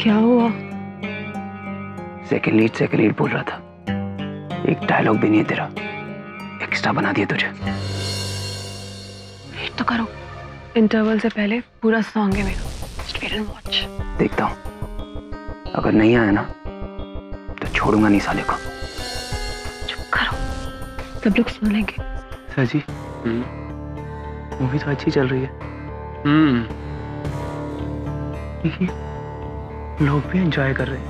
क्या हुआ? Second lead बोल रहा था। एक डायलॉग भी नहीं है तेरा, एक्स्ट्रा बना दिया तुझे। वेट तो करो, इंटरवल से पहले पूरा सॉन्ग है मेरा। Just wait and watch. देखता हूँ, अगर नहीं आया ना तो छोड़ूंगा नहीं साले को। चुप करो, सब लोग सुन लेंगे। सर जी, मूवी तो अच्छी चल रही है। देखिए, लोग भी एंजॉय कर रहे हैं।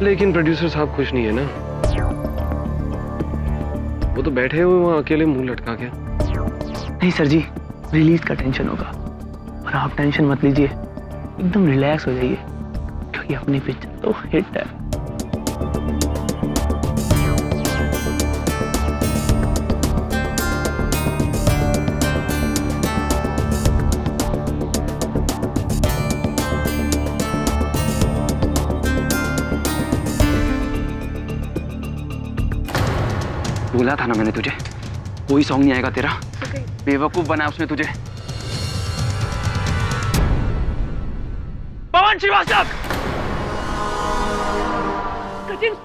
लेकिन प्रोड्यूसर साहब खुश नहीं है ना। वो तो बैठे हुए वहां अकेले मुंह लटका के। नहीं सर जी, रिलीज का टेंशन होगा और आप टेंशन मत लीजिए, एकदम रिलैक्स हो जाइए क्योंकि अपनी पिक्चर तो हिट है। बोला था ना मैंने तुझे, कोई सॉन्ग नहीं आएगा तेरा। बेवकूफ बनाया उसने तुझे। पवन श्रीवास्तव,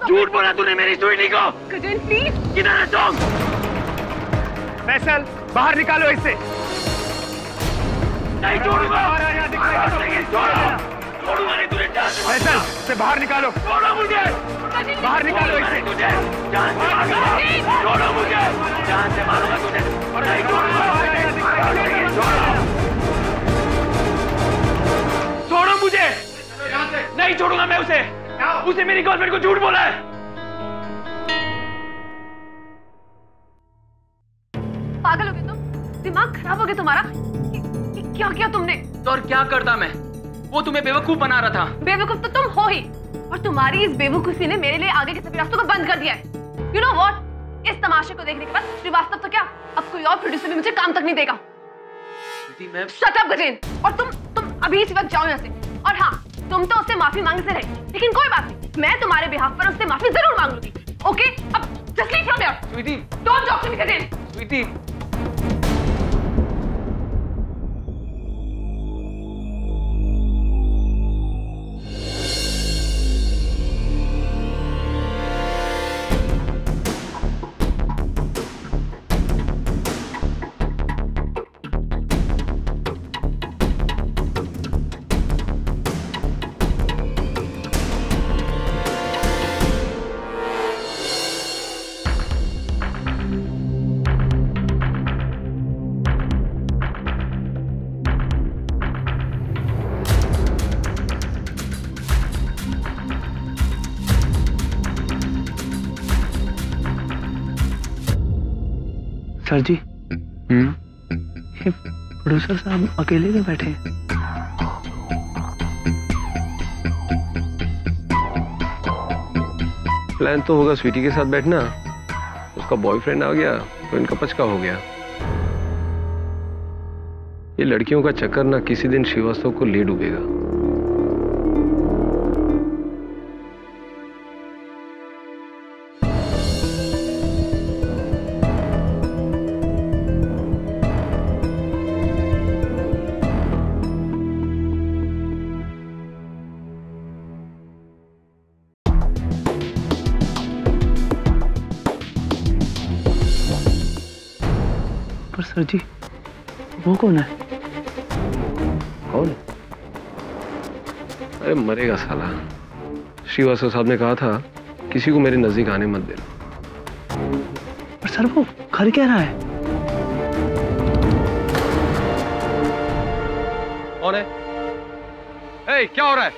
झूठ बोला तूने मेरी स्वीटी को। गजेन प्लीज। किधर है सॉन्ग? फैसल, बाहर निकालो इसे। नहीं छोड़ूंगा, छोड़ूंगा नहीं तुझे। फैसल, इसे बाहर निकालो। छोड़ो मुझे, बाहर निकालो इसे। तुझे जान से मारूंगा। छोड़ो मुझे, जान से मारूंगा तुझे। नहीं छोड़ूंगा, छोड़ो मुझे। नहीं छोड़ूंगा मैं उसे। उसे मेरी गर्लफ्रेंड को झूठ बोला है। पागल हो गए तुम? दिमाग खराब हो गया तुम्हारा? क्या किया तुमने? तो और क्या करता मैं? वो तुम्हें बेवकूफ बना रहा था। बेवकूफ तो तुम हो ही, और तुम्हारी इस बेवकूफी ने मेरे लिए आगे के सभी रास्तों को बंद कर दिया है। You know what? इस तमाशे को देखने के बाद श्रीवास्तव तो क्या, अब कोई और प्रोड्यूसर भी मुझे काम तक नहीं देगा। Shut up, Gajen. और तुम अभी इस वक्त जाओ यहाँ से। और हाँ, तुम तो उससे माफी मांगने से रहे, लेकिन कोई बात नहीं, मैं तुम्हारे बिहाफ पर उससे माफी जरूर मांग लूंगी। ओके, अब just leave from here. Sweetie, Don't talk to me, Gajen. Sweetie. Sir ji, ये प्रोड्यूसर साहब अकेले क्यों बैठे हैं? प्लान तो होगा स्वीटी के साथ बैठना, उसका बॉयफ्रेंड आ गया तो इनका पचका हो गया। ये लड़कियों का चक्कर ना किसी दिन श्रीवास्तव को ले डूबेगा। पर सर जी, वो कौन है? कौन? अरे मरेगा साला। श्रीवास्तव साहब ने कहा था किसी को मेरे नजदीक आने मत देना। पर सर वो कर क्या रहा है? कौन है? ए, क्या हो रहा है?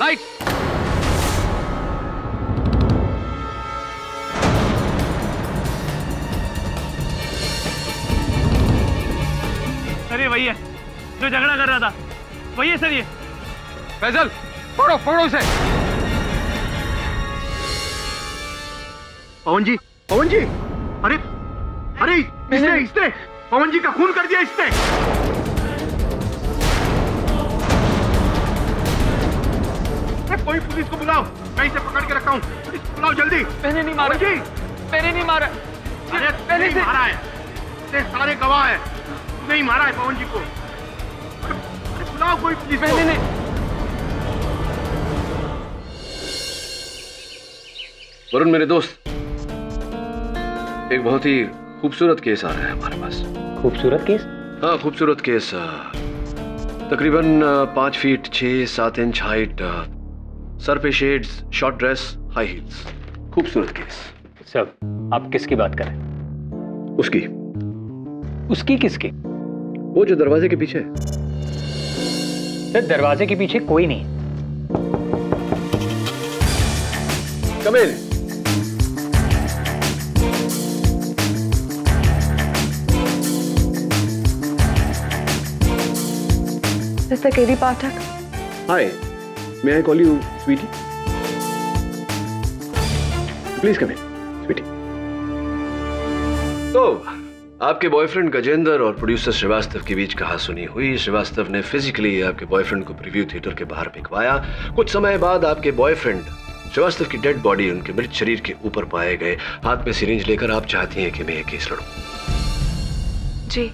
लाइट! सर ये वही है जो झगड़ा कर रहा था, वही है सर ये। फैजल, पकड़ो उसे। पवन जी, अरे इसने पवन जी का खून कर दिया इसने। कोई पुलिस को बुलाओ, मैं इसे पकड़ के रखा हूँ। पुलिस को बुलाओ जल्दी। मैंने नहीं मारा जी, मैंने नहीं मारा। अरे पहले से मारा है। इतने सारे गवाह हैं, तूने ही मारा है पवन जी को। अरे बुलाओ कोई पुलिस को। नहीं। वरुण मेरे दोस्त, एक बहुत ही खूबसूरत केस आ रहा है हमारे पास। खूबसूरत केस? हाँ खूबसूरत केस, तकरीबन 5 फीट 6-7 इंच हाइट, सर पे shades, short dress, high heels. खूबसूरत केस। सब आप किसकी बात कर रहे हैं? उसकी किसकी? वो जो दरवाजे के पीछे है। सर दरवाजे के पीछे कोई नहीं। Come in. Mister KD Pathak. Hi, may I call you sweetie? Please come in sweetie. तो आपके बॉयफ्रेंड गजेंद्र और प्रोड्यूसर श्रीवास्तव के बीच कहासुनी हुई। श्रीवास्तव ने फिजिकली आपके बॉयफ्रेंड को प्रीव्यू थिएटर के बाहर भिजवाया। कुछ समय बाद आपके बॉयफ्रेंड श्रीवास्तव की डेड बॉडी उनके मृत शरीर के ऊपर पाए गए। हाथ में सिरिंज लेकर आप चाहती हैं कि मैं ये केस लड़ूं? जी।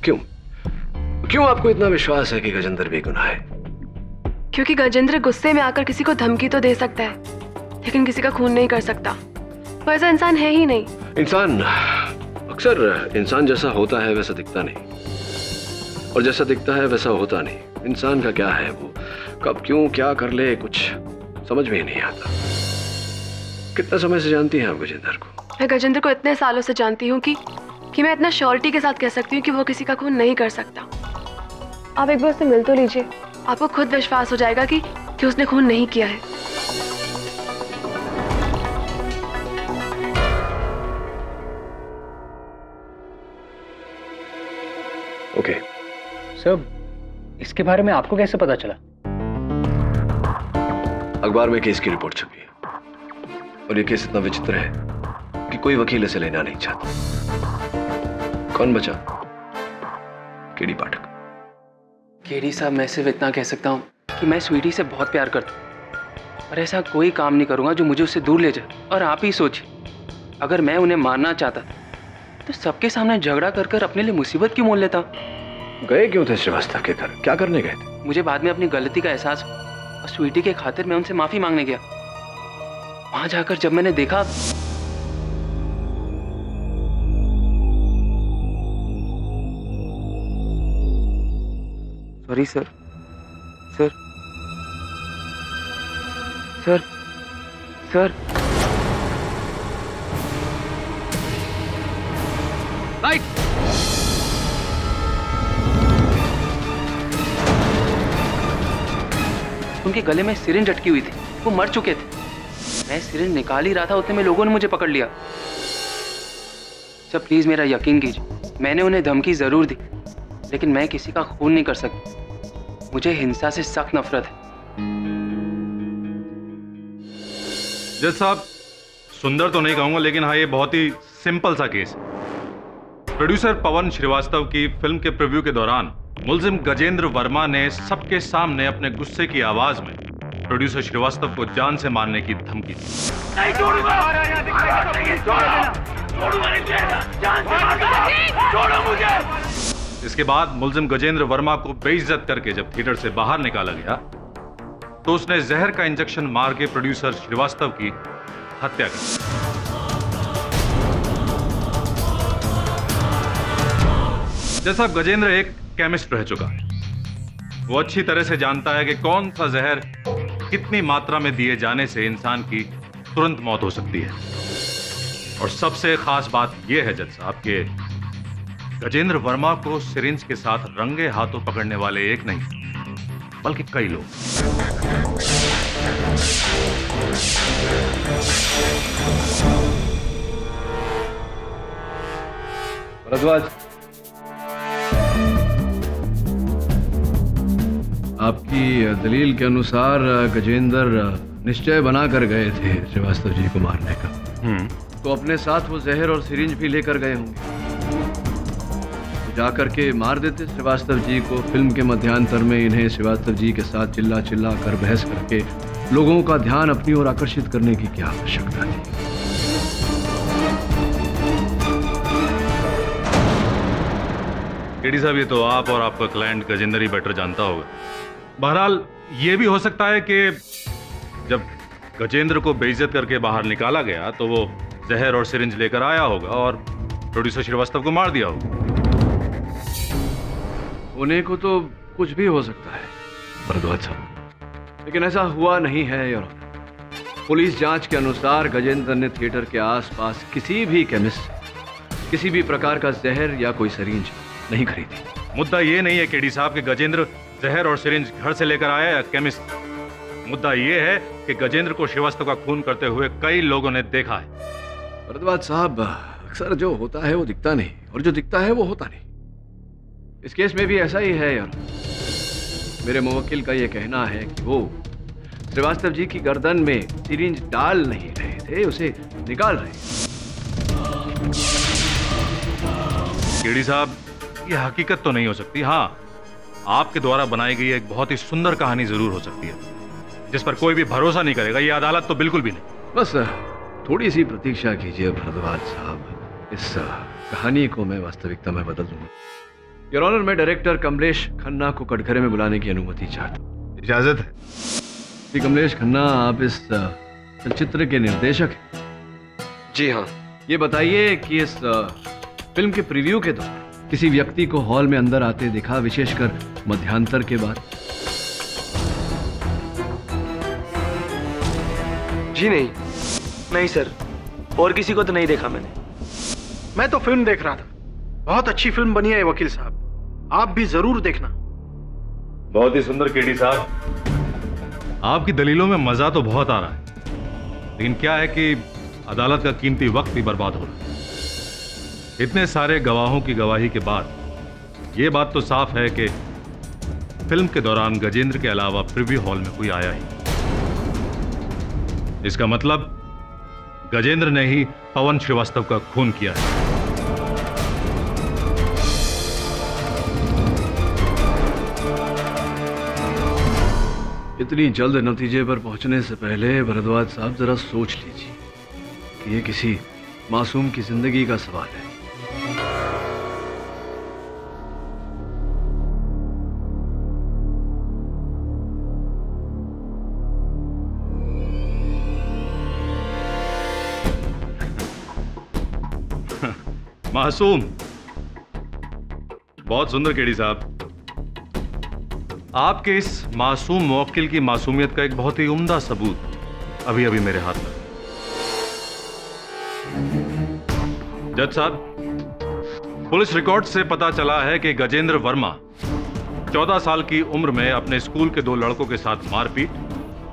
क्यों आपको इतना विश्वास है कि गजेंद्र बेगुनाह है? क्योंकि गजेंद्र गुस्से में आकर किसी को धमकी तो दे सकता है, लेकिन किसी का खून नहीं कर सकता। वो ऐसा इंसान है ही नहीं। इंसान अक्सर इंसान जैसा होता है वैसा दिखता नहीं, और जैसा दिखता है वैसा होता नहीं। इंसान का क्या है, वो कब क्यों क्या कर ले कुछ समझ में ही नहीं आता। कितना समय से जानती हैं आप गजेंद्र को? मैं गजेंद्र को इतने सालों से जानती हूँ कि मैं इतना श्योरिटी के साथ कह सकती हूँ कि वो किसी का खून नहीं कर सकता। आप एक बार उससे मिल तो लीजिए, आपको खुद विश्वास हो जाएगा कि उसने खून नहीं किया है। ओके। सर इसके बारे में आपको कैसे पता चला? अखबार में केस की रिपोर्ट छपी है, और ये केस इतना विचित्र है कि कोई वकील इसे लेना नहीं चाहता। कौन बचा? केडी पाठक। केडी साहब, मैं सिर्फ इतना कह सकता हूँ कि मैं स्वीटी से बहुत प्यार करता हूँ, और ऐसा कोई काम नहीं करूँगा जो मुझे उससे दूर ले जाए। और आप ही सोचिए, अगर मैं उन्हें मारना चाहता तो सबके सामने झगड़ा कर कर अपने लिए मुसीबत क्यों मोल लेता? गए क्यों थे श्रीवास्तव के घर? क्या करने गए थे? मुझे बाद में अपनी गलती का एहसास हुआ, और स्वीटी के खातिर मैं उनसे माफी मांगने गया। वहां जाकर जब मैंने देखा, sorry sir, sir sir sir light. उनके गले में सिरिंज अटकी हुई थी, वो मर चुके थे। मैं सिरिंज निकाल ही रहा था, उतने में लोगों ने मुझे पकड़ लिया। सर प्लीज मेरा यकीन कीजिए, मैंने उन्हें धमकी जरूर दी, लेकिन मैं किसी का खून नहीं कर सकती। मुझे हिंसा से सख्त नफरत है। जज साहब, सुंदर तो नहीं कहूंगा, लेकिन हाँ ये बहुत ही सिंपल सा केस है। प्रोड्यूसर पवन श्रीवास्तव की फिल्म के प्रीव्यू के दौरान मुलजिम गजेंद्र वर्मा ने सबके सामने अपने गुस्से की आवाज में प्रोड्यूसर श्रीवास्तव को जान से मारने की धमकी दी। इसके बाद मुलजिम गजेंद्र वर्मा को बेइज्जत करके जब थिएटर से बाहर निकाला गया तो उसने जहर का इंजेक्शन मार के प्रोड्यूसर श्रीवास्तव की हत्या कर दी। जैसा गजेंद्र एक केमिस्ट रह चुका है, वो अच्छी तरह से जानता है कि कौन सा जहर कितनी मात्रा में दिए जाने से इंसान की तुरंत मौत हो सकती है। और सबसे खास बात यह है जज साहब कि गजेंद्र वर्मा को सिरिंज के साथ रंगे हाथों पकड़ने वाले एक नहीं बल्कि कई लोग। भारद्वाज, आपकी दलील के अनुसार गजेंद्र निश्चय बनाकर गए थे श्रीवास्तव जी को मारने का, तो अपने साथ वो जहर और सिरिंज भी लेकर गए होंगे। तो जाकर के मार देते श्रीवास्तव जी को। फिल्म के मध्यांतर में इन्हें श्रीवास्तव जी के साथ चिल्ला चिल्ला कर बहस करके लोगों का ध्यान अपनी ओर आकर्षित करने की क्या आवश्यकता थी? केडी साहब, ये तो आप और आपका क्लाइंट गजेंद्र ही बेटर जानता होगा। बहरहाल ये भी हो सकता है कि जब गजेंद्र को बेइज्जत करके बाहर निकाला गया तो वो जहर और सिरिंज लेकर आया होगा और प्रोड्यूसर श्रीवास्तव को मार दिया होगा। होने को तो कुछ भी हो सकता है भरद्वाज साहब, लेकिन ऐसा हुआ नहीं है। और पुलिस जांच के अनुसार गजेंद्र ने थिएटर के आसपास किसी भी केमिस्ट से किसी भी प्रकार का जहर या कोई सिरिंज नहीं खरीदी। मुद्दा ये नहीं है केडी साहब कि गजेंद्र जहर और सिरिंज घर से लेकर आया या केमिस्ट। मुद्दा ये है कि गजेंद्र को श्रीवास्तव का खून करते हुए कई लोगों ने देखा है। भरद्वाज साहब, अक्सर जो होता है वो दिखता नहीं और जो दिखता है वो होता नहीं। इस केस में भी ऐसा ही है यार। मेरे मुवक्किल का ये कहना है कि वो श्रीवास्तव जी की गर्दन में सिरिंज डाल नहीं रहे थे, उसे निकाल रहे। केडी साहब, ये हकीकत तो नहीं हो सकती। हाँ, आपके द्वारा बनाई गई एक बहुत ही सुंदर कहानी जरूर हो सकती है जिस पर कोई भी भरोसा नहीं करेगा। ये अदालत तो बिल्कुल भी नहीं। बस थोड़ी सी प्रतीक्षा कीजिए भरद्वाज साहब, इस कहानी को मैं वास्तविकता में बदल दूंगा। योर ऑनर, मैं डायरेक्टर कमलेश खन्ना को कटघरे में बुलाने की अनुमति चाहता हूँ। इजाजत है? जी कमलेश खन्ना, आप इस चलचित्र के निर्देशक हैं? जी हाँ। ये बताइए कि इस फिल्म के प्रीव्यू के दौरान किसी व्यक्ति को हॉल में अंदर आते देखा, विशेषकर मध्यांतर के बाद? जी नहीं सर, और किसी को तो नहीं देखा मैंने। मैं तो फिल्म देख रहा था। बहुत अच्छी फिल्म बनी है वकील साहब, आप भी जरूर देखना। बहुत ही सुंदर केडी साहब, आपकी दलीलों में मजा तो बहुत आ रहा है, लेकिन क्या है कि अदालत का कीमती वक्त भी बर्बाद हो रहा है। इतने सारे गवाहों की गवाही के बाद यह बात तो साफ है कि फिल्म के दौरान गजेंद्र के अलावा प्रीव्यू हॉल में कोई आया ही। इसका मतलब गजेंद्र ने ही पवन श्रीवास्तव का खून किया है। इतनी जल्द नतीजे पर पहुंचने से पहले भरद्वाज साहब जरा सोच लीजिए कि ये किसी मासूम की जिंदगी का सवाल है। मासूम, बहुत सुंदर केडी साहब। आपके इस मासूम मुवक्किल की मासूमियत का एक बहुत ही उम्दा सबूत अभी अभी मेरे हाथ में। जज साहब, पुलिस रिकॉर्ड से पता चला है कि गजेंद्र वर्मा 14 साल की उम्र में अपने स्कूल के 2 लड़कों के साथ मारपीट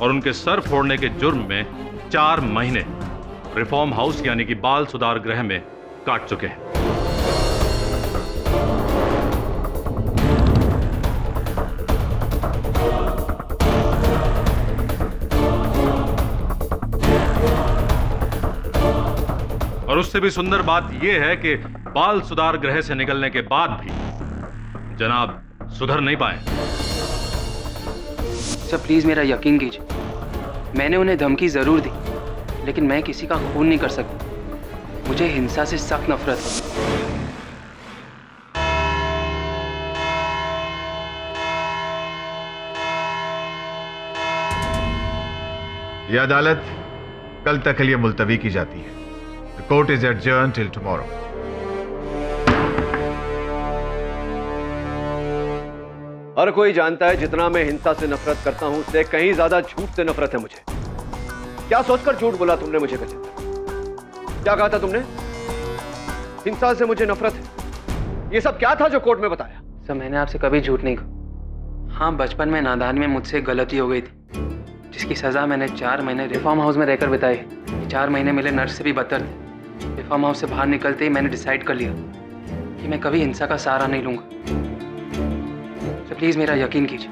और उनके सर फोड़ने के जुर्म में 4 महीने रिफॉर्म हाउस यानी कि बाल सुधार गृह में काट चुके हैं। और उससे भी सुंदर बात यह है कि बाल सुधार गृह से निकलने के बाद भी जनाब सुधर नहीं पाए। सर प्लीज मेरा यकीन कीजिए, मैंने उन्हें धमकी जरूर दी, लेकिन मैं किसी का खून नहीं कर सकता। मुझे हिंसा से सख्त नफरत है। यह अदालत कल तक के लिए मुलतवी की जाती है। The court is adjourned till tomorrow. हर कोई जानता है जितना मैं हिंसा से नफरत करता हूं उससे कहीं ज्यादा झूठ से नफरत है मुझे। क्या सोचकर झूठ बोला तुमने मुझे गजेंद्र? क्या कहा था तुमने? हिंसा से मुझे नफरत है। ये सब क्या था जो कोर्ट में बताया? सर मैंने आपसे कभी झूठ नहीं कहा। हाँ, बचपन में नादान में मुझसे गलती हो गई थी, जिसकी सजा मैंने 4 महीने रिफॉर्म हाउस में रहकर बिताए। ये 4 महीने मिले नर्स से भी बदतर थे। रिफॉर्म हाउस से बाहर निकलते ही मैंने डिसाइड कर लिया कि मैं कभी हिंसा का सहारा नहीं लूंगा। तो प्लीज मेरा यकीन कीजिए,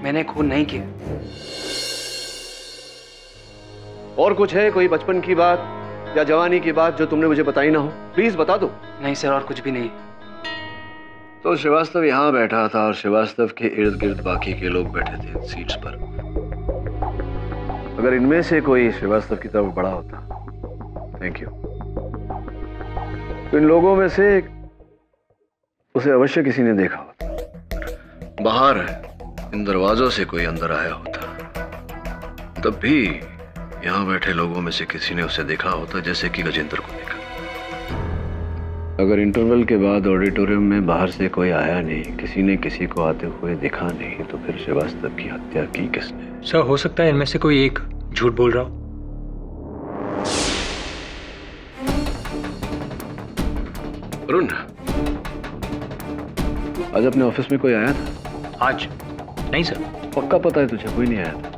मैंने खून नहीं किया। और कुछ है, कोई बचपन की बात या जवानी की बात जो तुमने मुझे बताई ना हो? प्लीज बता दो। नहीं सर, और कुछ भी नहीं। तो श्रीवास्तव यहाँ बैठा था और श्रीवास्तव के इर्द गिर्द बाकी के लोग बैठे थे इन सीट्स पर। अगर इनमें से कोई श्रीवास्तव की तरफ बड़ा होता, थैंक यू, तो इन लोगों में से उसे अवश्य किसी ने देखा होता। बाहर इन दरवाजों से कोई अंदर आया होता, तब भी यहाँ बैठे लोगों में से किसी ने उसे देखा होता, जैसे कि गजेंद्र को देखा। अगर इंटरवल के बाद ऑडिटोरियम में बाहर से कोई आया नहीं, किसी ने किसी को आते हुए देखा नहीं, तो फिर श्रीवास्तव की हत्या की किसने? सर, हो सकता है इनमें से कोई एक झूठ बोल रहा हो। अरुण, आज अपने ऑफिस में कोई आया था? आज नहीं सर। पक्का पता है तुझे कोई नहीं आया था?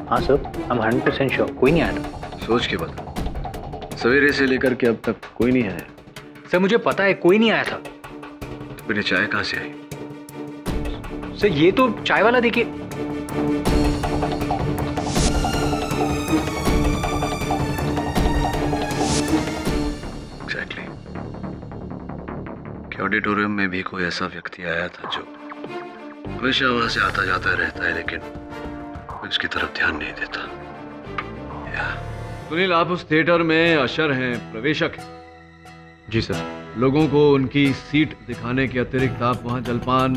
हाँ सर, हम 100% श्योर, कोई नहीं आया था। सोच के बता, सवेरे से लेकर के अब तक कोई नहीं आया? सर मुझे पता है कोई नहीं आया था। तो फिर ये चाय कहाँ से आई? सर ये तो चाय वाला देखिए। एग्जैक्टली। क्या ऑडिटोरियम में भी कोई ऐसा व्यक्ति आया था जो हमेशा वहां से आता जाता रहता है, लेकिन उसकी तरफ ध्यान नहीं देता? सुनील, आप उस थिएटर में अशर हैं, प्रवेशक हैं। जी सर। लोगों को उनकी सीट दिखाने के अतिरिक्त आप वहाँ जलपान,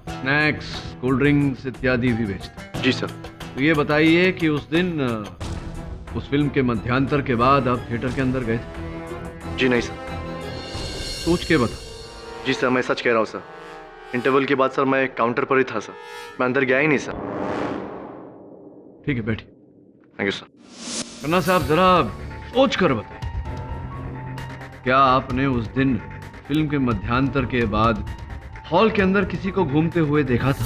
स्नैक्स, कोल्ड ड्रिंक्स इत्यादि भी बेचते हैं? जी सर। तो ये बताइए कि उस दिन उस फिल्म के मध्यांतर के बाद आप थिएटर के अंदर गए थे? जी नहीं सर। सोच के बता। जी सर, मैं सच कह रहा हूँ सर। इंटरवल के बाद सर मैं काउंटर पर ही था सर, मैं अंदर गया ही नहीं सर। ठीक है, बैठिए। Thank you sir. खन्ना साहब, जरा सोच कर बताइए, क्या आपने उस दिन फिल्म के मध्यांतर के बाद हॉल के अंदर किसी को घूमते हुए देखा था?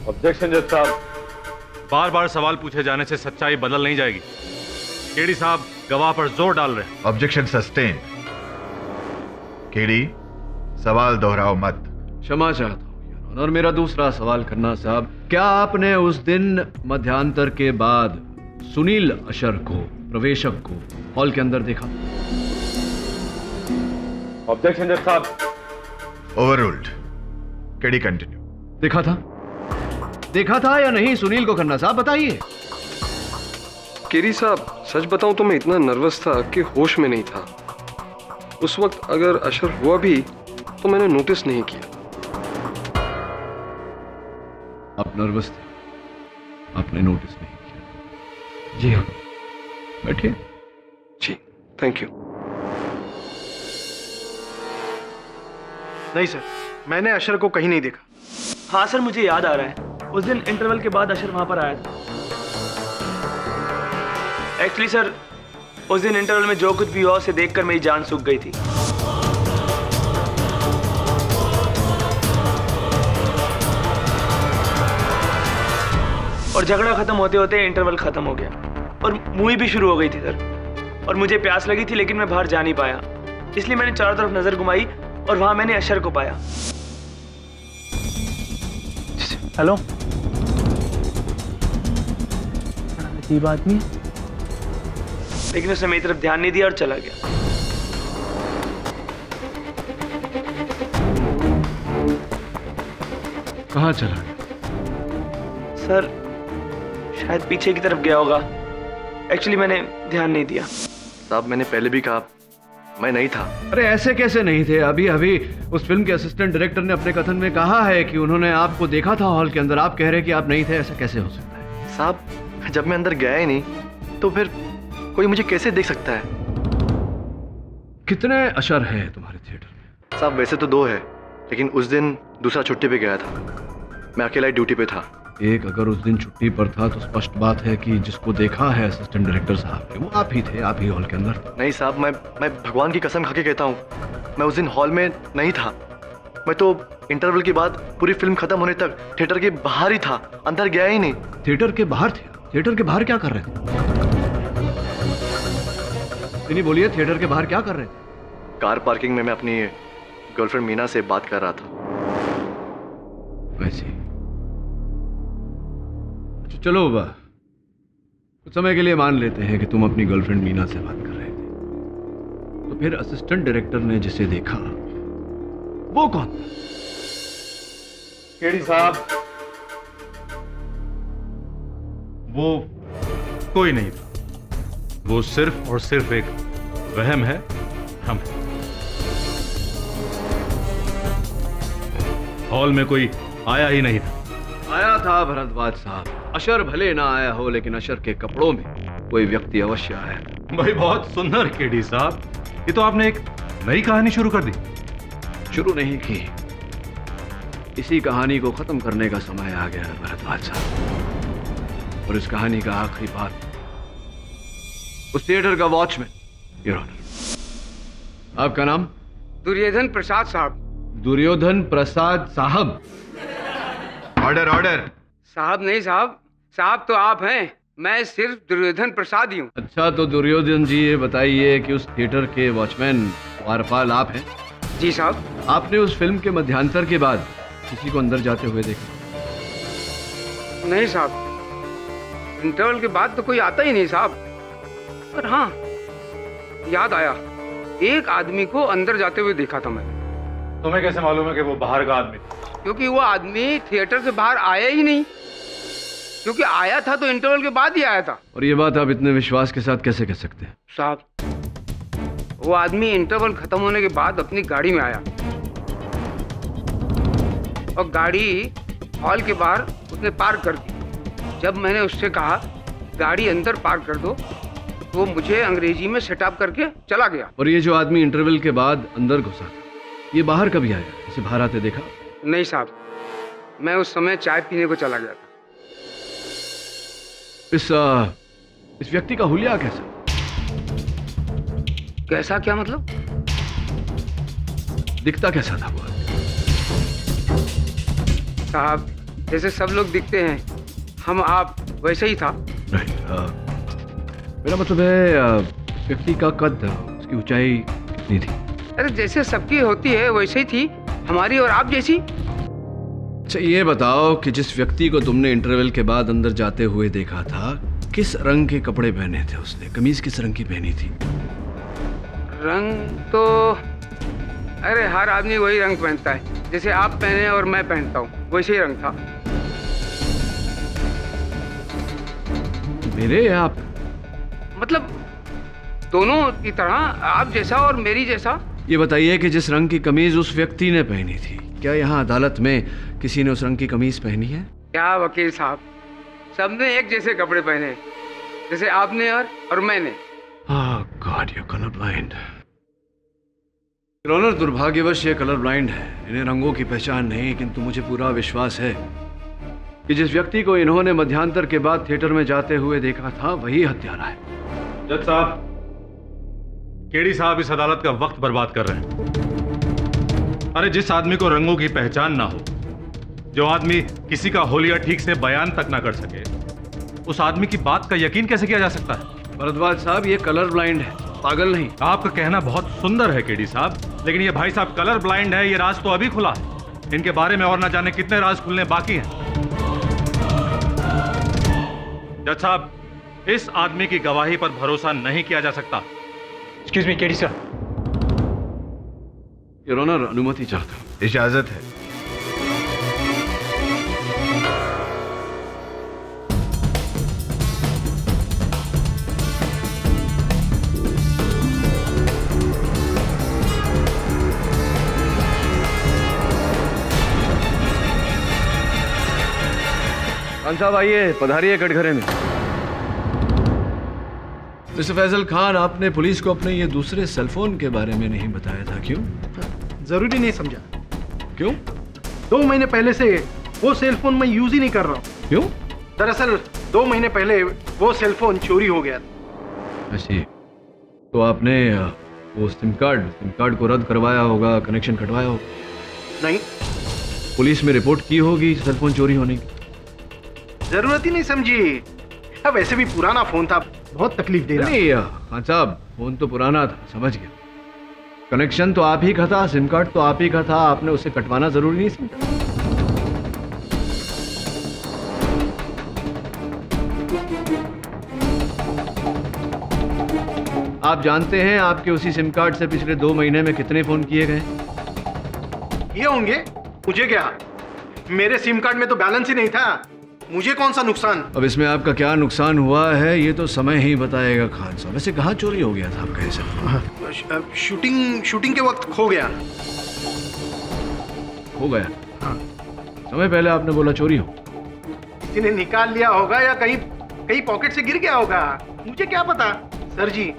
ऑब्जेक्शन जज साहब। बार बार सवाल पूछे जाने से सच्चाई बदल नहीं जाएगी। केडी साहब गवाह पर जोर डाल रहे हैं। Objection sustain. केडी, सवाल दोहराओ मत। क्षमा चाहता हूँ और मेरा दूसरा सवाल, खन्ना साहब, क्या आपने उस दिन मध्यांतर के बाद सुनील अशर को, प्रवेशक को, हॉल के अंदर देखा? ऑब्जेक्शन जज साहब। ओवररूल्ड। KD, continue. देखा था? देखा था या नहीं सुनील को? खन्ना साहब बताइए। केरी साहब, सच बताऊं तो मैं इतना नर्वस था कि होश में नहीं था। उस वक्त अगर अशर हुआ भी तो मैंने नोटिस नहीं किया। आप नर्वस थे, आपने नोटिस नहीं किया? जी हाँ, बैठिए। जी, थैंक यू। नहीं सर, मैंने अशर को कहीं नहीं देखा। हाँ सर, मुझे याद आ रहा है, उस दिन इंटरवल के बाद अशर वहां पर आया था। एक्चुअली सर, उस दिन इंटरवल में जो कुछ भी हुआ उसे देखकर मेरी जान सूख गई थी। और झगड़ा खत्म होते होते इंटरवल खत्म हो गया और मूवी भी शुरू हो गई थी सर। और मुझे प्यास लगी थी, लेकिन मैं बाहर जा नहीं पाया, इसलिए मैंने चारों तरफ नजर घुमाई और वहां मैंने अशर को पाया। हेलो, अजीब आदमी, लेकिन उसने मेरी तरफ ध्यान नहीं दिया और चला गया। कहाँ चला गया? सर शायद पीछे की तरफ गया होगा। एक्चुअली मैंने ध्यान नहीं दिया। साहब, मैंने पहले भी कहा मैं नहीं था। अरे ऐसे कैसे नहीं थे? अभी अभी उस फिल्म के असिस्टेंट डायरेक्टर ने अपने कथन में कहा है कि उन्होंने आपको देखा था हॉल के अंदर। आप कह रहे कि आप नहीं थे, ऐसा कैसे हो सकता है? साहब, जब मैं अंदर गया ही नहीं तो फिर कोई मुझे कैसे देख सकता है? कितने अशर है तुम्हारे थिएटर में? साहब वैसे तो 2 है, लेकिन उस दिन दूसरा छुट्टी पे गया था, मैं अकेला ड्यूटी पे था। एक अगर उस दिन छुट्टी पर था तो स्पष्ट बात है कि जिसको देखा है असिस्टेंट डायरेक्टर साहब ने, वो आप ही थे, आप ही हॉल के अंदर थे। नहीं साहब, मैं भगवान की कसम खा के कहता हूँ, मैं उस दिन हॉल में नहीं था। मैं तो इंटरवल के बाद पूरी फिल्म खत्म होने तक थिएटर के बाहर ही था, अंदर गया ही नहीं। थिएटर के बाहर थे? थिएटर के बाहर क्या कर रहे थे? नहीं बोलिए, थिएटर के बाहर क्या कर रहे थे? कार पार्किंग में मैं अपनी गर्लफ्रेंड मीना से बात कर रहा था। वैसे चलो कुछ समय के लिए मान लेते हैं कि तुम अपनी गर्लफ्रेंड मीना से बात कर रहे थे, तो फिर असिस्टेंट डायरेक्टर ने जिसे देखा वो कौन था? केडी साहब, वो कोई नहीं था। वो सिर्फ और सिर्फ एक वहम है, हम। हॉल में कोई आया ही नहीं था। आया था भरद्वाज साहब। अशर भले ना आया हो, लेकिन अशर के कपड़ों में कोई व्यक्ति अवश्य आया। भाई बहुत सुंदर केडी साहब, ये तो आपने एक नई कहानी शुरू कर दी। शुरू नहीं की, इसी कहानी को खत्म करने का समय आ गया है भरद्वाज साहब। और इस कहानी का आखिरी पार्ट उस थिएटर का वॉचमैन, योर ऑनर। आपका नाम? दुर्योधन प्रसाद साहब। दुर्योधन प्रसाद साहब। Order order. साहब नहीं साहब, साहब तो आप हैं, मैं सिर्फ दुर्योधन प्रसाद ही हूँ। अच्छा, तो दुर्योधन जी ये बताइए कि उस थिएटर के वॉचमैन द्वारपाल आप हैं? जी साहब। आपने उस फिल्म के मध्यांतर के बाद किसी को अंदर जाते हुए देखा? नहीं साहब, इंटरवल के बाद तो कोई आता ही नहीं साहब। पर हाँ, याद आया, एक आदमी को अंदर जाते हुए देखा था मैं। तुम्हें कैसे मालूम है कि वो बाहर का आदमी था? क्योंकि वो आदमी थिएटर से बाहर आया ही नहीं, क्योंकि आया था तो इंटरवल के बाद ही आया था। और ये बात आप इतने विश्वास के साथ कैसे कह सकते हैं? साहब, वो आदमी इंटरवल खत्म होने के बाद अपनी गाड़ी में आया और गाड़ी हॉल के बाहर उसने पार्क कर दी। जब मैंने उससे कहा गाड़ी अंदर पार्क कर दो, तो वो मुझे अंग्रेजी में सेटअप करके चला गया। और ये जो आदमी इंटरवल के बाद अंदर घुसा था, ये बाहर कभी आया? इसे बाहर आते देखा? नहीं साहब, मैं उस समय चाय पीने को चला गया था। इस व्यक्ति का हुलिया कैसा? कैसा क्या मतलब? दिखता कैसा था वो? साहब, जैसे सब लोग दिखते हैं, हम आप वैसे ही था। नहीं, मेरा मतलब है व्यक्ति का कद, उसकी ऊंचाई कितनी थी? अरे जैसे सबकी होती है वैसे ही थी, हमारी और आप जैसी। अच्छा ये बताओ कि जिस व्यक्ति को तुमने इंटरवल के बाद अंदर जाते हुए देखा था, किस रंग के कपड़े पहने थे उसने? कमीज किस रंग की पहनी थी? रंग तो अरे हर आदमी वही रंग पहनता है, जैसे आप पहने और मैं पहनता हूँ, वैसे ही रंग था। मेरे या आप? मतलब दोनों की तरह, आप जैसा और मेरी जैसा। ये बताइए कि जिस रंग की कमीज उस व्यक्ति ने पहनी थी, क्या यहाँ अदालत में किसी ने उस रंग की कमीज पहनी है? क्या वकील साहब, सबने एक जैसे कपड़े पहने, जैसे आपने और मैंने। God, you colour blind. Your honour, दुर्भाग्यवश ये कलर ब्लाइंड है, इन्हें रंगों की पहचान नहीं, किंतु मुझे पूरा विश्वास है कि जिस व्यक्ति को इन्होंने मध्यांतर के बाद थिएटर में जाते हुए देखा था, वही हत्यारा है। जज साहब, केडी साहब इस अदालत का वक्त बर्बाद कर रहे हैं। अरे जिस आदमी को रंगों की पहचान ना हो, जो आदमी किसी का होलिया ठीक से बयान तक ना कर सके, उस आदमी की बात का यकीन कैसे किया जा सकता है? भरद्वाज साहब, ये कलर ब्लाइंड है, पागल नहीं। आपका कहना बहुत सुंदर है केडी साहब, लेकिन ये भाई साहब कलर ब्लाइंड है, ये राज तो अभी खुला है। इनके बारे में और ना जाने कितने राज खुलने बाकी हैं। जज साहब, इस आदमी की गवाही पर भरोसा नहीं किया जा सकता। Excuse me KD sir. Your honour, अनुमति चाहता हूं। इजाजत है। खान साहब आइए, पधारिए कटघरे में। मिस्टर फैजल खान, आपने पुलिस को अपने ये दूसरे सेलफोन के बारे में नहीं बताया था, क्यों? जरूरी नहीं समझा। क्यों? 2 महीने पहले से वो सेलफोन मैं यूज ही नहीं कर रहा हूँ। क्यों? दरअसल 2 महीने पहले वो सेलफोन चोरी हो गया था। ऐसी? तो आपने वो सिम कार्ड को रद्द करवाया होगा, कनेक्शन कटवाया होगा? नहीं। पुलिस में रिपोर्ट की होगी सेलफोन चोरी होने की? जरूरत ही नहीं समझी। अब वैसे भी पुराना फोन था, बहुत तकलीफ दे रहा। नहीं खान साहब, फोन तो पुराना था, समझ गया। कनेक्शन तो आप ही का था, सिम कार्ड तो आप ही का था, आपने उसे कटवाना जरूरी नहीं समझा? आप जानते हैं आपके उसी सिम कार्ड से पिछले 2 महीने में कितने फोन किए गए? ये होंगे, मुझे क्या, मेरे सिम कार्ड में तो बैलेंस ही नहीं था, मुझे कौन सा नुकसान। अब इसमें आपका क्या नुकसान हुआ है ये तो समय ही बताएगा खान साहब। वैसे कहाँ चोरी हो गया था आपका ऐसा? शूटिंग के वक्त खो गया। हो गया? हाँ। समय पहले आपने बोला चोरी हो। किसी ने निकाल लिया होगा या कहीं पॉकेट से गिर गया होगा, मुझे क्या पता। सर जी,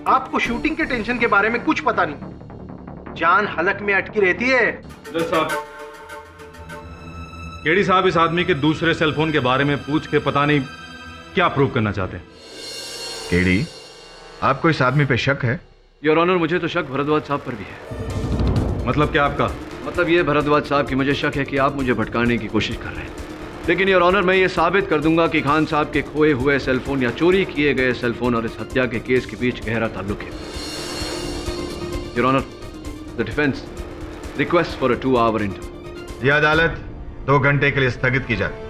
आपको शूटिंग के टेंशन के बारे में कुछ पता नहीं, जान हलक में अटकी रहती है। साहब, केडी साहब इस आदमी के दूसरे सेलफोन के बारे में पूछ के पता नहीं क्या प्रूव करना चाहते हैं। केडी, आपको इस आदमी पे शक है? योर ऑनर, मुझे तो शक भरद्वाज साहब पर भी है। मतलब क्या आपका? मतलब ये भरद्वाज साहब की मुझे शक है कि आप मुझे भटकाने की कोशिश कर रहे हैं, लेकिन योर ऑनर मैं ये साबित कर दूंगा कि खान साहब के खोए हुए सेलफोन या चोरी किए गए सेलफोन और इस हत्या के केस के बीच गहरा ताल्लुक है। Your honour, the defence request for a 2-hour interview. यह अदालत 2 घंटे के लिए स्थगित की जाती है।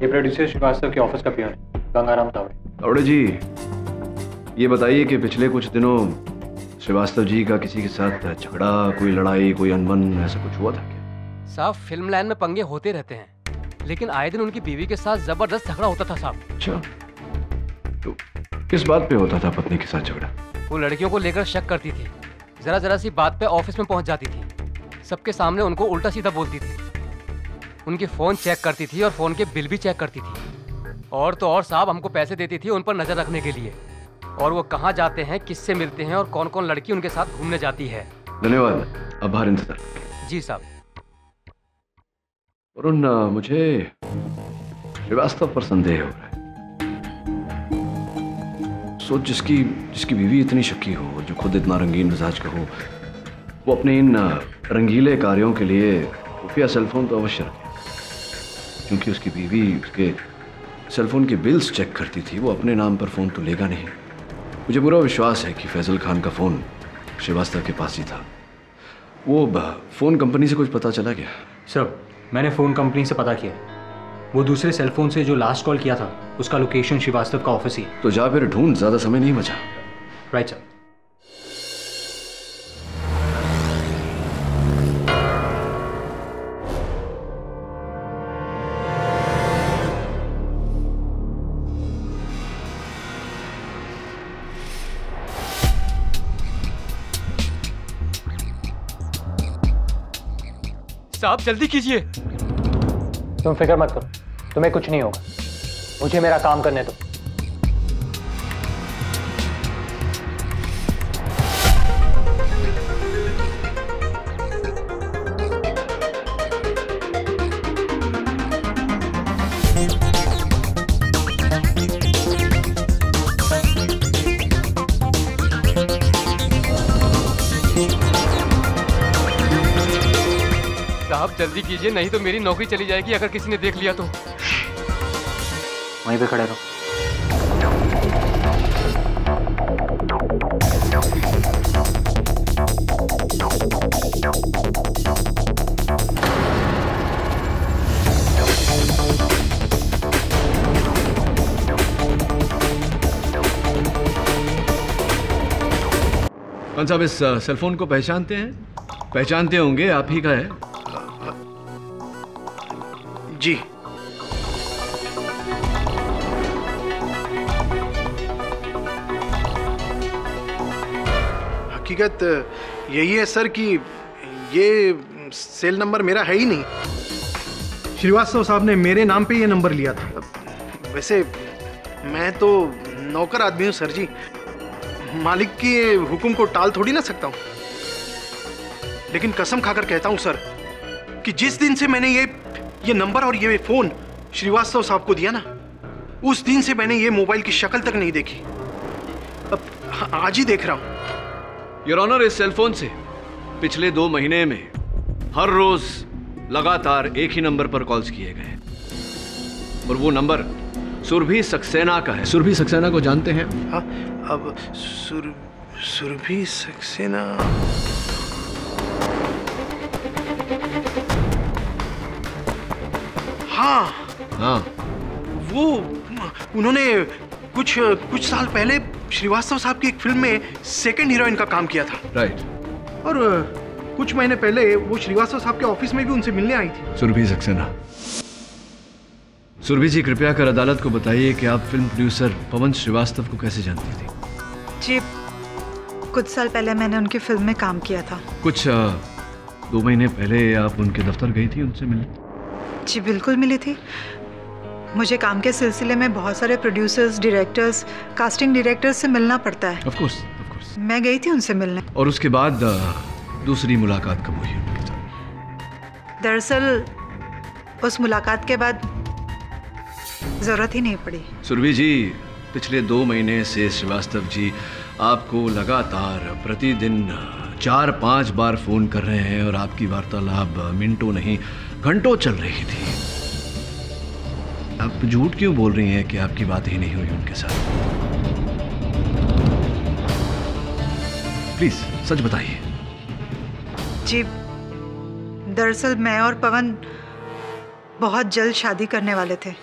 ये प्रोड्यूसर श्रीवास्तव के ऑफिस का पियन है, गंगाराम तावड़े। तावड़े जी, ये बताइए कि पिछले कुछ दिनों श्रीवास्तव जी का किसी के साथ झगड़ा, कोई लड़ाई, कोई अनबन ऐसा कुछ हुआ था क्या? साहब, फिल्म लाइन में पंगे होते रहते हैं, लेकिन आए दिन उनकी बीवी के साथ जबरदस्त झगड़ा होता था साहब। अच्छा, तो किस बात पे होता था पत्नी के साथ झगड़ा? वो लड़कियों को लेकर शक करती थी, जरा सी बात पे ऑफिस में पहुंच जाती थी, सबके सामने उनको उल्टा सीधा बोलती थी, उनके फोन चेक करती थी और फोन के बिल भी चेक करती थी, और तो और साहब हमको पैसे देती थी उन पर नजर रखने के लिए, और वो कहाँ जाते हैं, किससे मिलते हैं और कौन कौन लड़की उनके साथ घूमने जाती है। धन्यवाद, आभार इंतजार। जी साहब। वरुण, मुझे श्रीवास्तव पर संदेह हो रहा है। सोच, जिसकी बीवी इतनी शक्की हो, जो खुद इतना रंगीन मिजाज का हो, वो अपने इन रंगीले कार्यों के लिए खुफिया सेलफोन तो अवश्य रखे, क्योंकि उसकी बीवी उसके सेलफोन के बिल्स चेक करती थी, वो अपने नाम पर फ़ोन तो लेगा नहीं। मुझे पूरा विश्वास है कि फैजल खान का फ़ोन श्रीवास्तव के पास ही था। वो फ़ोन कंपनी से कुछ पता चला क्या? सर, मैंने फ़ोन कंपनी से पता किया, वो दूसरे सेलफोन से जो लास्ट कॉल किया था उसका लोकेशन श्रीवास्तव का ऑफिस ही। तो जा फिर ढूंढ, ज़्यादा समय नहीं बचा। Right sir. साहब जल्दी कीजिए। तुम फिक्र मत करो, तुम्हें कुछ नहीं होगा, मुझे मेरा काम करने दो। साहब जल्दी कीजिए, नहीं तो मेरी नौकरी चली जाएगी अगर किसी ने देख लिया तो। वहीं पे खड़े रहो। कौन साहब इस सेलफोन को पहचानते हैं? पहचानते होंगे, आप ही का है। जी। हकीकत यही है सर कि ये सेल नंबर मेरा है ही नहीं। श्रीवास्तव साहब ने मेरे नाम पे ये नंबर लिया था। वैसे मैं तो नौकर आदमी हूँ सर जी, मालिक के हुक्म को टाल थोड़ी ना सकता हूँ। लेकिन कसम खाकर कहता हूँ सर कि जिस दिन से मैंने ये नंबर और ये फोन श्रीवास्तव साहब को दिया ना, उस दिन से मैंने ये मोबाइल की शक्ल तक नहीं देखी। अब आज ही देख रहा हूं। योर ऑनर, इस सेलफोन से पिछले 2 महीने में हर रोज लगातार एक ही नंबर पर कॉल्स किए गए, और वो नंबर सुरभि सक्सेना का है। सुरभि सक्सेना को जानते हैं? हाँ, अब सुरभि सक्सेना। हाँ, वो उन्होंने कुछ साल पहले श्रीवास्तव साहब की एक फिल्म में सेकंड हीरोइन का काम किया था। राइट। और कुछ महीने पहले वो श्रीवास्तव साहब के ऑफिस में भी उनसे मिलने आई थी। सुरभि सक्सेना। सुरभि जी, कृपया कर अदालत को बताइए कि आप फिल्म प्रोड्यूसर पवन श्रीवास्तव को कैसे जानती थी? जी, कुछ साल पहले मैंने उनकी फिल्म में काम किया था। कुछ 2 महीने पहले आप उनके दफ्तर गई थी उनसे मिलने? जी बिल्कुल मिली थी। मुझे काम के सिलसिले में बहुत सारे प्रोड्यूसर्स, डायरेक्टर्स, कास्टिंग डायरेक्टर्स से मिलना पड़ता है। Of course. मैं गई थी उनसे मिलने। और उसके बाद दूसरी मुलाकात कब हुई उनके साथ? दरअसल उस मुलाकात के बाद जरूरत ही नहीं पड़ी। सुरभि जी, पिछले 2 महीने से श्रीवास्तव जी आपको लगातार प्रतिदिन 4-5 बार फोन कर रहे हैं और आपकी वार्तालाप मिनटों नहीं घंटों चल रही थी। आप झूठ क्यों बोल रही हैं कि आपकी बात ही नहीं हुई उनके साथ? प्लीज सच बताइए। जी, दरअसल मैं और पवन बहुत जल्द शादी करने वाले थे।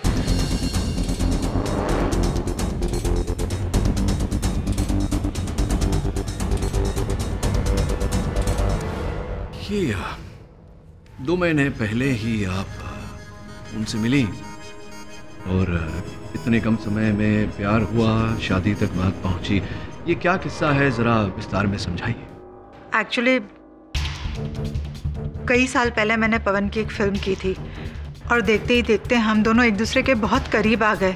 ये 2 महीने पहले ही आप उनसे मिली और इतने कम समय में प्यार हुआ, शादी तक बात पहुंची। ये क्या किस्सा है, जरा विस्तार में समझाइए। एक्चुअली कई साल पहले मैंने पवन की एक फिल्म की थी और देखते ही देखते हम दोनों एक दूसरे के बहुत करीब आ गए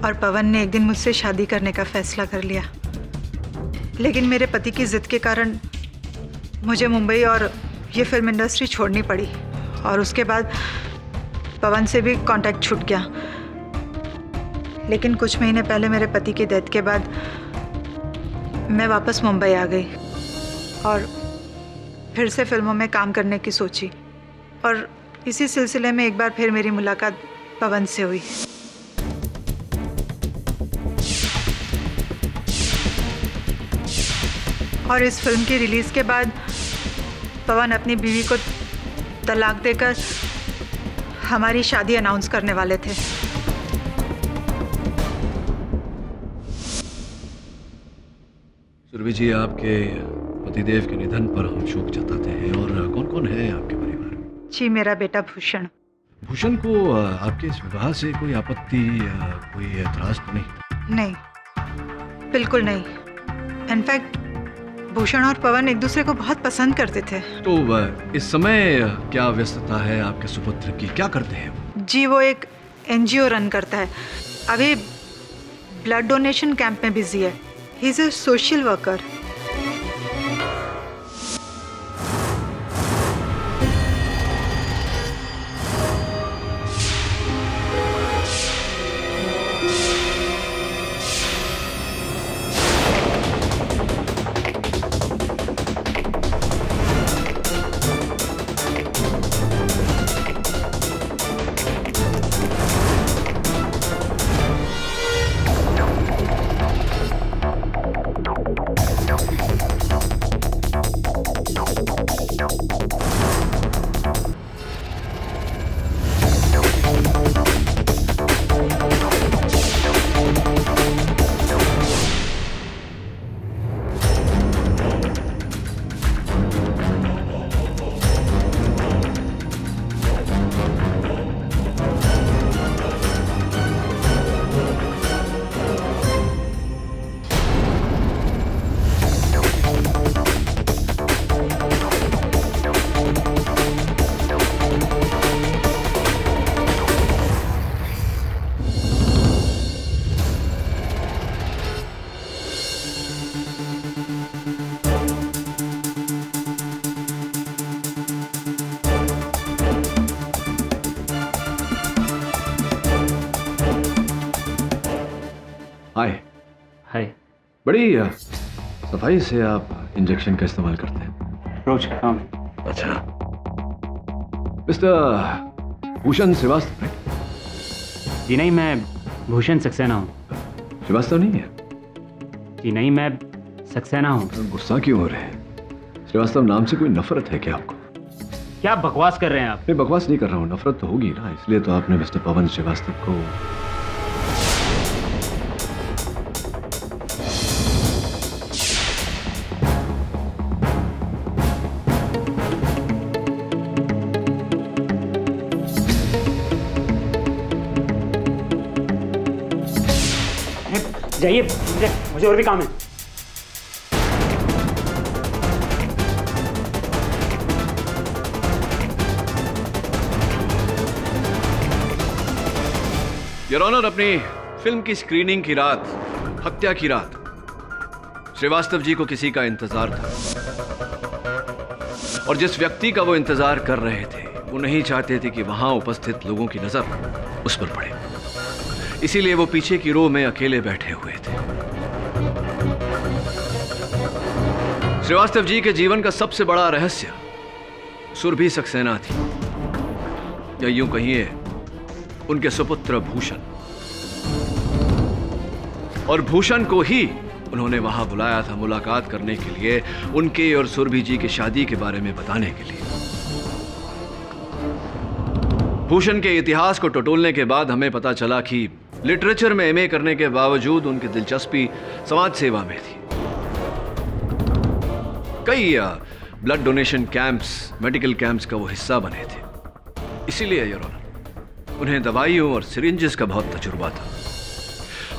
और पवन ने एक दिन मुझसे शादी करने का फैसला कर लिया। लेकिन मेरे पति की जिद के कारण मुझे मुंबई और ये फिल्म इंडस्ट्री छोड़नी पड़ी और उसके बाद पवन से भी कांटेक्ट छूट गया। लेकिन कुछ महीने पहले मेरे पति की डेथ के बाद मैं वापस मुंबई आ गई और फिर से फिल्मों में काम करने की सोची और इसी सिलसिले में एक बार फिर मेरी मुलाकात पवन से हुई। और इस फिल्म की रिलीज के बाद पवन अपनी बीवी को तलाक देकर हमारी शादी अनाउंस करने वाले थे। सुरभि जी, आपके पतिदेव के निधन पर हम शोक जताते हैं। और कौन कौन है आपके परिवार में? जी, मेरा बेटा भूषण। भूषण को आपके इस विवाह से कोई आपत्ति या कोई एतराज तो नहीं? नहीं, बिल्कुल नहीं। इनफैक्ट भूषण और पवन एक दूसरे को बहुत पसंद करते थे। तो इस समय क्या व्यस्तता है आपके सुपुत्र की, क्या करते हैं? जी, वो एक NGO रन करता है। अभी ब्लड डोनेशन कैंप में बिजी है। He is a social worker. Hi. Hi. बड़ी सफाई से आप इंजेक्शन का इस्तेमाल करते हैं। रोज का काम। अच्छा। Mister Bhushan Srivastava, right? जी नहीं, मैं भूषण सक्सेना हूँ। श्रीवास्तव नहीं है? जी नहीं, मैं सक्सेना हूँ। गुस्सा क्यों हो रहे हैं? श्रीवास्तव नाम से कोई नफरत है क्या आपको? क्या बकवास कर रहे हैं आप? मैं बकवास नहीं कर रहा हूँ, नफरत तो होगी ना, इसलिए तो आपने मिस्टर पवन श्रीवास्तव को। जाइए, मुझे और भी काम है। योर ऑनर, अपनी फिल्म की स्क्रीनिंग की रात, हत्या की रात, श्रीवास्तव जी को किसी का इंतजार था और जिस व्यक्ति का वो इंतजार कर रहे थे वो नहीं चाहते थे कि वहां उपस्थित लोगों की नजर उस पर पड़े, इसीलिए वो पीछे की रो में अकेले बैठे हुए थे। श्रीवास्तव जी के जीवन का सबसे बड़ा रहस्य सुरभि सक्सेना थी, या यूं कहिए उनके सुपुत्र भूषण। और भूषण को ही उन्होंने वहां बुलाया था मुलाकात करने के लिए, उनके और सुरभि जी की शादी के बारे में बताने के लिए। भूषण के इतिहास को टटोलने के बाद हमें पता चला कि लिटरेचर में एमए करने के बावजूद उनकी दिलचस्पी समाज सेवा में थी। कई blood donation camps, medical camps का वो हिस्सा बने थे। इसीलिए योर ऑनर, उन्हें दवाइयों और सिरिंजेस का बहुत तजुर्बा था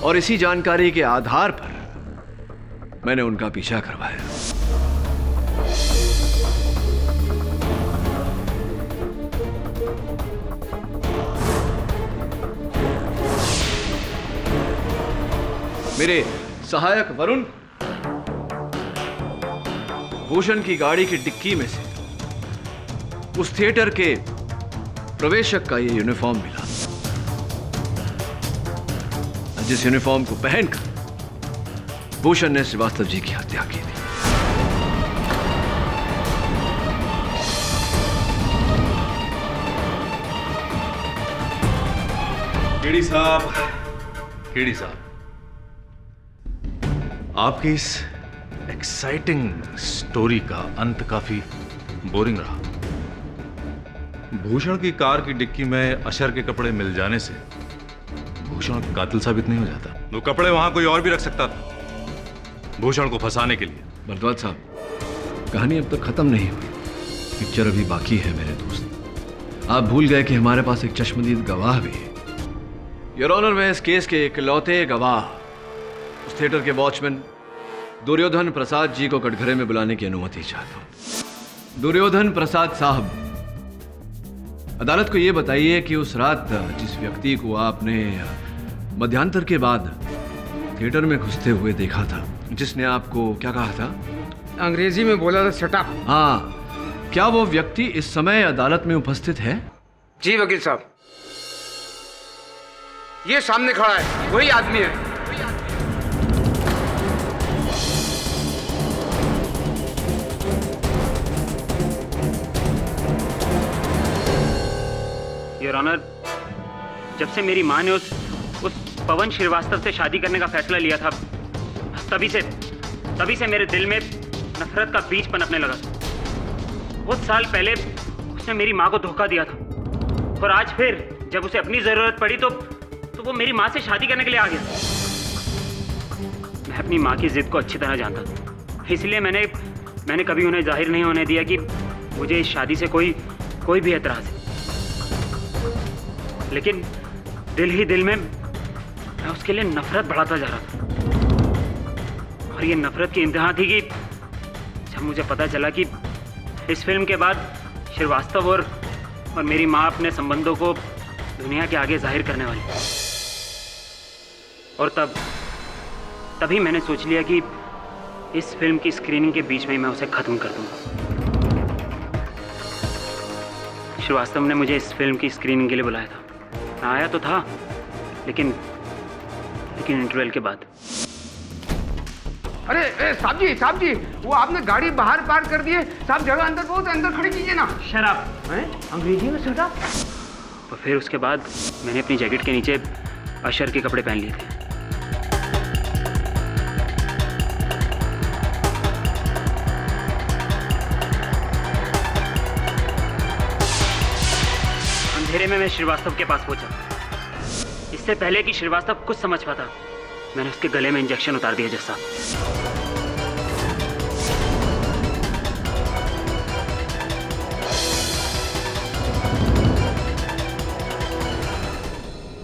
और इसी जानकारी के आधार पर मैंने उनका पीछा करवाया। मेरे सहायक वरुण भूषण की गाड़ी की डिक्की में से उस थिएटर के प्रवेशक का ये यूनिफॉर्म मिला, जिस यूनिफॉर्म को पहनकर भूषण ने श्रीवास्तव जी की हत्या की थी। केडी साहब, केडी साहब, आपकी इस एक्साइटिंग स्टोरी का अंत काफी बोरिंग रहा। भूषण की कार की डिक्की में अशर के कपड़े मिल जाने से भूषण कातिल साबित नहीं हो जाता। वो कपड़े वहां कोई और भी रख सकता था भूषण को फंसाने के लिए। भरद्वाज साहब, कहानी अब तक खत्म नहीं हुई, पिक्चर अभी बाकी है मेरे दोस्त। आप भूल गए कि हमारे पास एक चश्मदीद गवाह भी है। योर ऑनर, मैं इस केस के इकलौते गवाह उस थिएटर के वॉचमैन दुर्योधन प्रसाद जी को कटघरे में बुलाने की अनुमति चाहता हूं। दुर्योधन प्रसाद साहब, अदालत को यह बताइए कि उस रात जिस व्यक्ति को आपने मध्यांतर के बाद थिएटर में घुसते हुए देखा था, जिसने आपको क्या कहा था? अंग्रेजी में बोला था शट अप। हाँ, क्या वो व्यक्ति इस समय अदालत में उपस्थित है? जी वकील साहब, ये सामने खड़ा है, वही आदमी है। योर ऑनर, जब से मेरी माँ ने उस पवन श्रीवास्तव से शादी करने का फैसला लिया था, तभी से मेरे दिल में नफरत का बीज पनपने लगा। बहुत साल पहले उसने मेरी माँ को धोखा दिया था और आज फिर जब उसे अपनी जरूरत पड़ी तो वो मेरी माँ से शादी करने के लिए आ गया। मैं अपनी माँ की जिद को अच्छी तरह जानता था, इसलिए मैंने कभी उन्हें जाहिर नहीं होने दिया कि मुझे इस शादी से कोई भी एतराज है। लेकिन दिल ही दिल में मैं उसके लिए नफरत बढ़ाता जा रहा था और ये नफरत की इंतहा थी कि जब मुझे पता चला कि इस फिल्म के बाद श्रीवास्तव और मेरी माँ अपने संबंधों को दुनिया के आगे जाहिर करने वाली, और तभी मैंने सोच लिया कि इस फिल्म की स्क्रीनिंग के बीच में ही मैं उसे खत्म कर दूंगा। श्रीवास्तव ने मुझे इस फिल्म की स्क्रीनिंग के लिए बुलाया था। मैं आया तो था, लेकिन इंटरवल के बाद। अरे साहब जी, वो आपने गाड़ी बाहर पार्क कर दी है। साहब, जगह अंदर बहुत है, अंदर खड़ी कीजिए ना। शराब अंग्रेजी में शराब। और फिर उसके बाद मैंने अपनी जैकेट के नीचे अशर के कपड़े पहन लिए थे। अंधेरे में मैं श्रीवास्तव के पास पहुंचा। इससे पहले कि श्रीवास्तव कुछ समझ पाता, मैंने उसके गले में इंजेक्शन उतार दिया। जैसा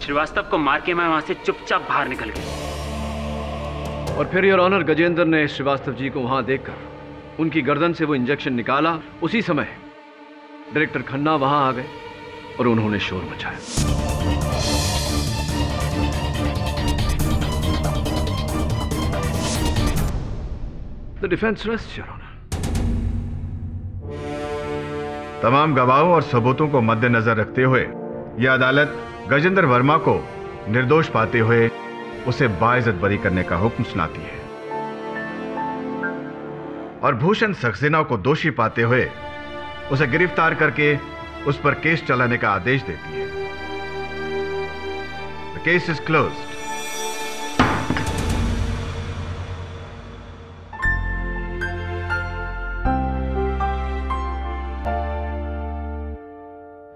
श्रीवास्तव को मार के मैं वहां से चुपचाप बाहर निकल गया। और फिर योर ऑनर गजेंद्र ने श्रीवास्तव जी को वहां देखकर उनकी गर्दन से वो इंजेक्शन निकाला। उसी समय डायरेक्टर खन्ना वहां आ गए और उन्होंने शोर मचाया। The defence rests your honour. तमाम गवाहों और सबूतों को मद्देनजर रखते हुए यह अदालत गजेंद्र वर्मा को निर्दोष पाते हुए उसे बाइज्जत बरी करने का हुक्म सुनाती है और भूषण सक्सेना को दोषी पाते हुए उसे गिरफ्तार करके उस पर केस चलाने का आदेश देती है। The case is closed.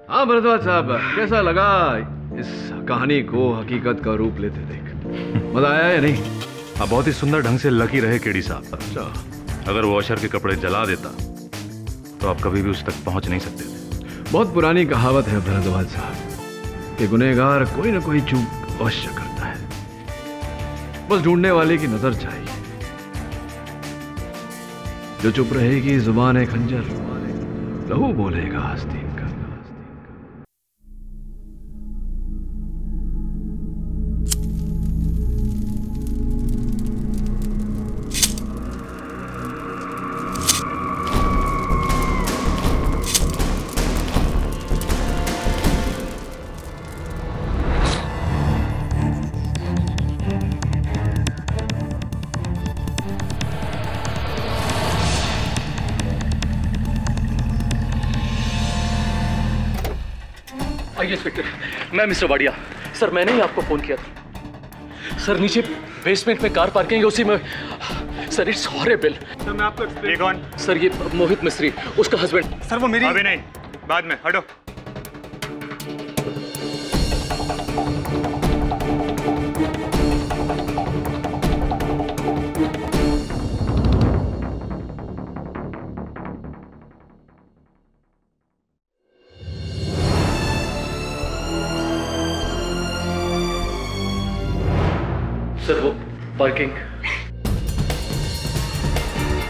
हाँ भरद्वाज साहब, कैसा लगा इस कहानी को हकीकत का रूप लेते देख? मजा आया या नहीं? हाँ, बहुत ही सुंदर ढंग से लकी रहे केडी साहब। अच्छा, अगर वो अशर के कपड़े जला देता तो आप कभी भी उस तक पहुंच नहीं सकते थे। बहुत पुरानी कहावत है भरद्वाज साहब कि गुनहगार कोई ना कोई चूक अवश्य करता है, बस ढूंढने वाले की नजर चाहिए। जो चुप रहेगी जुबान है खंजर, लहू बोलेगा आस्तीन का। इंस्पेक्टर, मैं मिस्टर वाडिया। सर, मैंने ही आपको फोन किया था। सर, नीचे बेसमेंट में कार पार्किंग है, उसी में। Sir, it's horrible. सर, मैं आपको ये कौन? सर, ये मोहित मिस्त्री, उसका हस्बैंड। सर, वो मेरी। अभी नहीं, बाद में। हटो। सर, वो पार्किंग।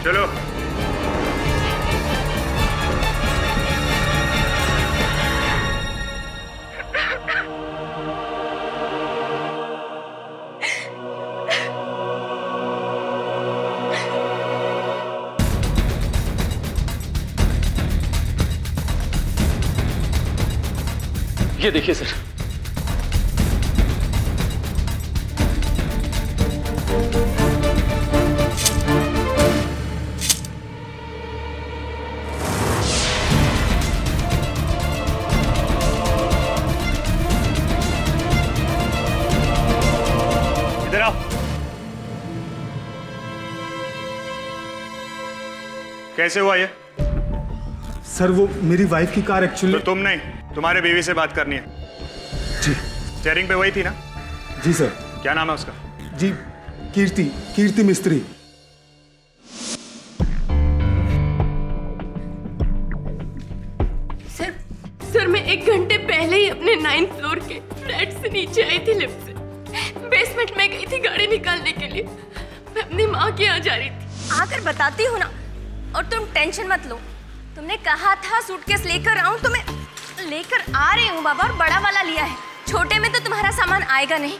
चलो। ये देखिए सर। कैसे हुआ ये? सर, वो मेरी वाइफ की कार एक्चुअली। तो तुम नहीं, तुम्हारे बीवी से बात करनी है। जी। स्टीयरिंग पे वही थी ना? जी सर। क्या नाम है उसका? जी, कीर्ति मिस्त्री। सर, मैं 1 घंटे पहले ही अपने 9th फ्लोर के फ्लैट से नीचे आई थी लिफ्ट से। बेसमेंट में गई थी गाड़ी निकालने के लिए। मैं अपनी माँ के यहाँ जा रही थी। आकर बताती हूँ ना, और तुम टेंशन मत लो। तुमने कहा था सूटकेस लेकर आऊं, तो मैं लेकर आ रही हूँ बाबा, और बड़ा वाला लिया है। छोटे में तो तुम्हारा सामान आएगा नहीं।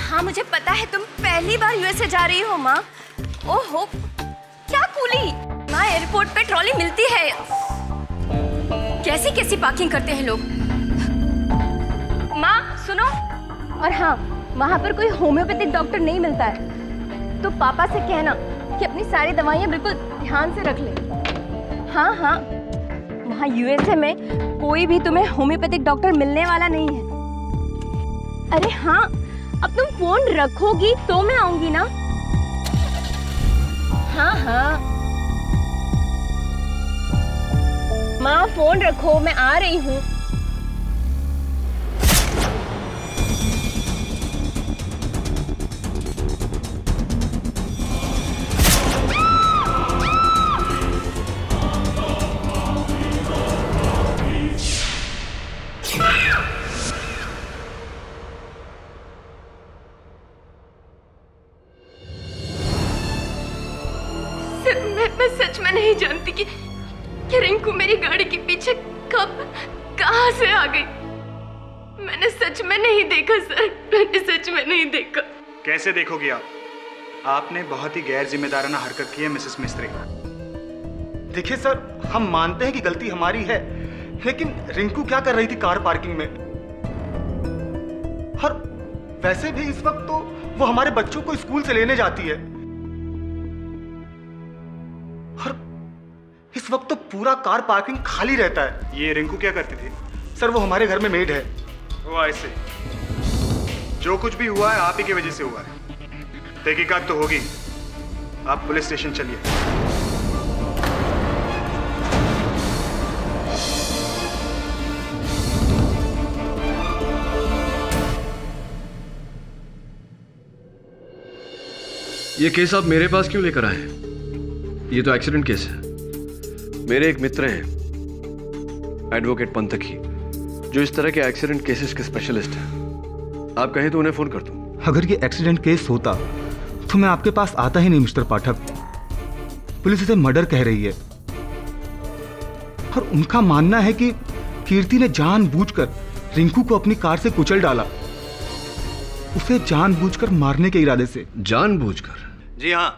हाँ, मुझे पता है तुम पहली बार यूएसए जा रही हो माँ। ओहो, क्या कूली माँ, एयरपोर्ट पे ट्रॉली मिलती है। कैसी कैसी पार्किंग करते हैं लोग। माँ सुनो, और हाँ, वहाँ पर कोई होम्योपैथिक डॉक्टर नहीं मिलता है, तो पापा से कहना कि अपनी सारी दवाइयाँ बिल्कुल ध्यान से रख ले। हाँ हाँ, वहाँ यूएसए में कोई भी तुम्हें होम्योपैथिक डॉक्टर मिलने वाला नहीं है। अरे हाँ, अब तुम फोन रखोगी तो मैं आऊंगी ना। हाँ हाँ माँ, फोन रखो, मैं आ रही हूँ। सर मैं सच में नहीं जानती कि रिंकू मेरी गाड़ी के पीछे कब कहां से आ गई। मैंने सच में नहीं देखा सर, मैंने सच में नहीं देखा। कैसे देखोगी आप? आपने बहुत ही गैर जिम्मेदाराना हरकत की है मिसेस मिस्त्री। देखिए सर, हम मानते हैं कि गलती हमारी है, लेकिन रिंकू क्या कर रही थी कार पार्किंग में? और वैसे भी इस वक्त तो वो हमारे बच्चों को स्कूल से लेने जाती है, और इस वक्त तो पूरा कार पार्किंग खाली रहता है। ये रिंकू क्या करती थी? सर वो हमारे घर में मेड है। वो ऐसे जो कुछ भी हुआ है आप ही की वजह से हुआ है। तहकीकात तो होगी, आप पुलिस स्टेशन चलिए। ये केस आप मेरे पास क्यों लेकर आए हैं? ये तो एक्सीडेंट केस है। मेरे एक मित्र हैं एडवोकेट पंथकी, जो इस तरह के एक्सीडेंट केसेस के स्पेशलिस्ट हैं। आप कहें तो उन्हें फोन कर दूं। अगर ये एक्सीडेंट केस होता तो मैं आपके पास आता ही नहीं मिस्टर पाठक। पुलिस इसे मर्डर कह रही है, और उनका मानना है कि कीर्ति ने जानबूझकर रिंकू को अपनी कार से कुचल डाला, उसे जानबूझकर मारने के इरादे से। जानबूझकर? जी हाँ,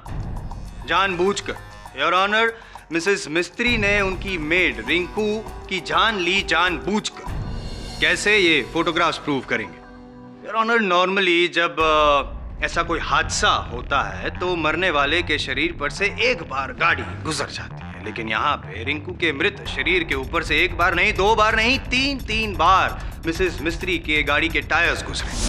जानबूझकर। योर ऑनर, मिसेस मिस्त्री ने उनकी मेड रिंकू की जान ली जानबूझकर। कैसे? ये फोटोग्राफ्स प्रूव करेंगे। योर ऑनर, नॉर्मली जब ऐसा कोई हादसा होता है तो मरने वाले के शरीर पर से एक बार गाड़ी गुजर जाती है, लेकिन यहाँ पे रिंकू के मृत शरीर के ऊपर से एक बार नहीं, दो बार नहीं, तीन बार मिसेस मिस्त्री के गाड़ी के टायर्स गुजरे।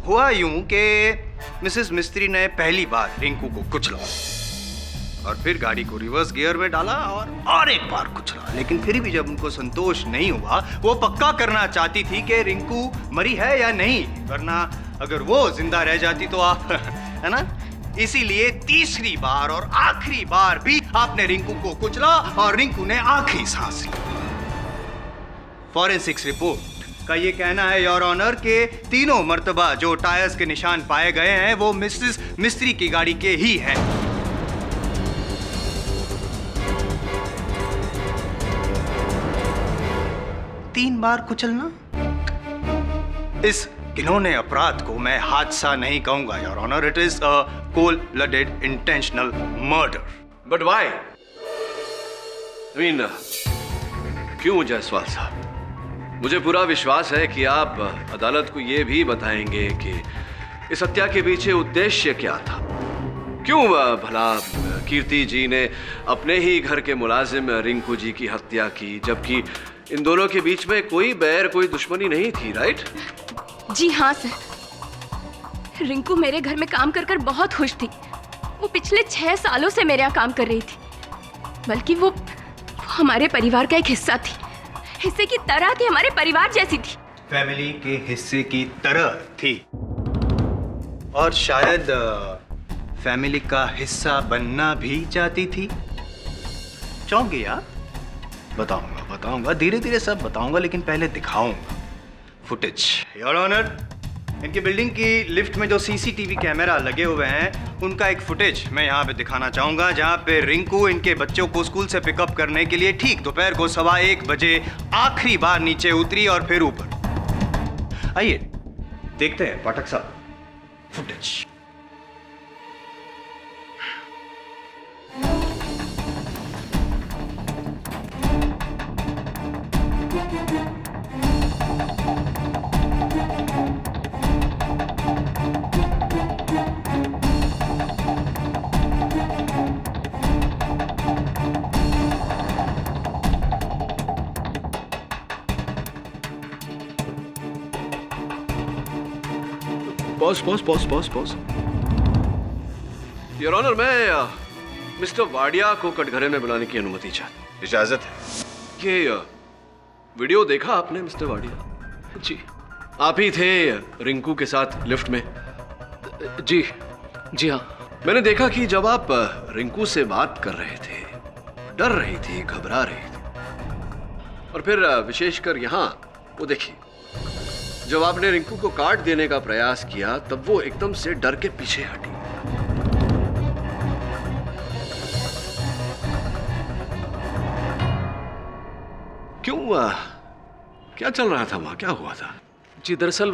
हुआ यूं कि मिसेस मिस्त्री ने पहली बार रिंकू को कुचला और फिर गाड़ी को रिवर्स गियर में डाला और एक बार कुचला, लेकिन फिर भी जब उनको संतोष नहीं हुआ, वो पक्का करना चाहती थी कि रिंकू मरी है या नहीं, वरना अगर वो जिंदा रह जाती तो आप है ना, इसीलिए तीसरी बार और आखिरी बार भी आपने रिंकू को कुचला और रिंकू ने आखिरी सांस ली। फॉरेंसिक्स रिपोर्ट का ये कहना है योर ऑनर के तीनों मर्तबा जो टायर्स के निशान पाए गए हैं वो मिसेस मिस्त्री की गाड़ी के ही हैं। तीन बार कुचलना, इस घिनौने अपराध को मैं हादसा नहीं कहूंगा your honour. It is a cold blooded intentional murder. But why? Mean क्यों जायसवाल साहब? मुझे पूरा विश्वास है कि आप अदालत को यह भी बताएंगे कि इस हत्या के पीछे उद्देश्य क्या था। क्यों भला कीर्ति जी ने अपने ही घर के मुलाजिम रिंकू जी की हत्या की, जबकि इन दोनों के बीच में कोई बैर, कोई दुश्मनी नहीं थी, राइट? जी हाँ सर, रिंकू मेरे घर में काम कर बहुत खुश थी। वो पिछले 6 सालों से मेरे यहाँ काम कर रही थी, बल्कि वो हमारे परिवार का एक हिस्सा थी, हिस्से की तरह थी, हमारे परिवार जैसी थी। फैमिली के हिस्से की तरह थी, और शायद फैमिली का हिस्सा बनना भी चाहती थी। चौंकी आप? बताऊंगा, धीरे धीरे सब बताऊंगा, लेकिन पहले दिखाऊंगा फुटेज। योर ऑनर, इनकी बिल्डिंग की लिफ्ट में जो सीसीटीवी कैमरा लगे हुए हैं उनका एक फुटेज मैं यहाँ पे दिखाना चाहूंगा, जहाँ पे रिंकू इनके बच्चों को स्कूल से पिकअप करने के लिए ठीक दोपहर को 1:15 बजे आखिरी बार नीचे उतरी और फिर ऊपर। आइए देखते हैं पाठक साहब फुटेज। पॉज। योर ऑनर, मैं मिस्टर वाडिया को कटघरे में बुलाने की अनुमति चाहता हूं। इजाजत है। ये वीडियो देखा आपने मिस्टर वाडिया? जी। आप ही थे रिंकू के साथ लिफ्ट में? जी हाँ। मैंने देखा कि जब आप रिंकू से बात कर रहे थे, डर रही थी, घबरा रही थी, और फिर विशेषकर यहाँ वो देखिए, जब आपने रिंकू को काट देने का प्रयास किया तब वो एकदम से डर के पीछे हटी। क्यों? क्या चल रहा था वहां? क्या हुआ था? जी दरअसल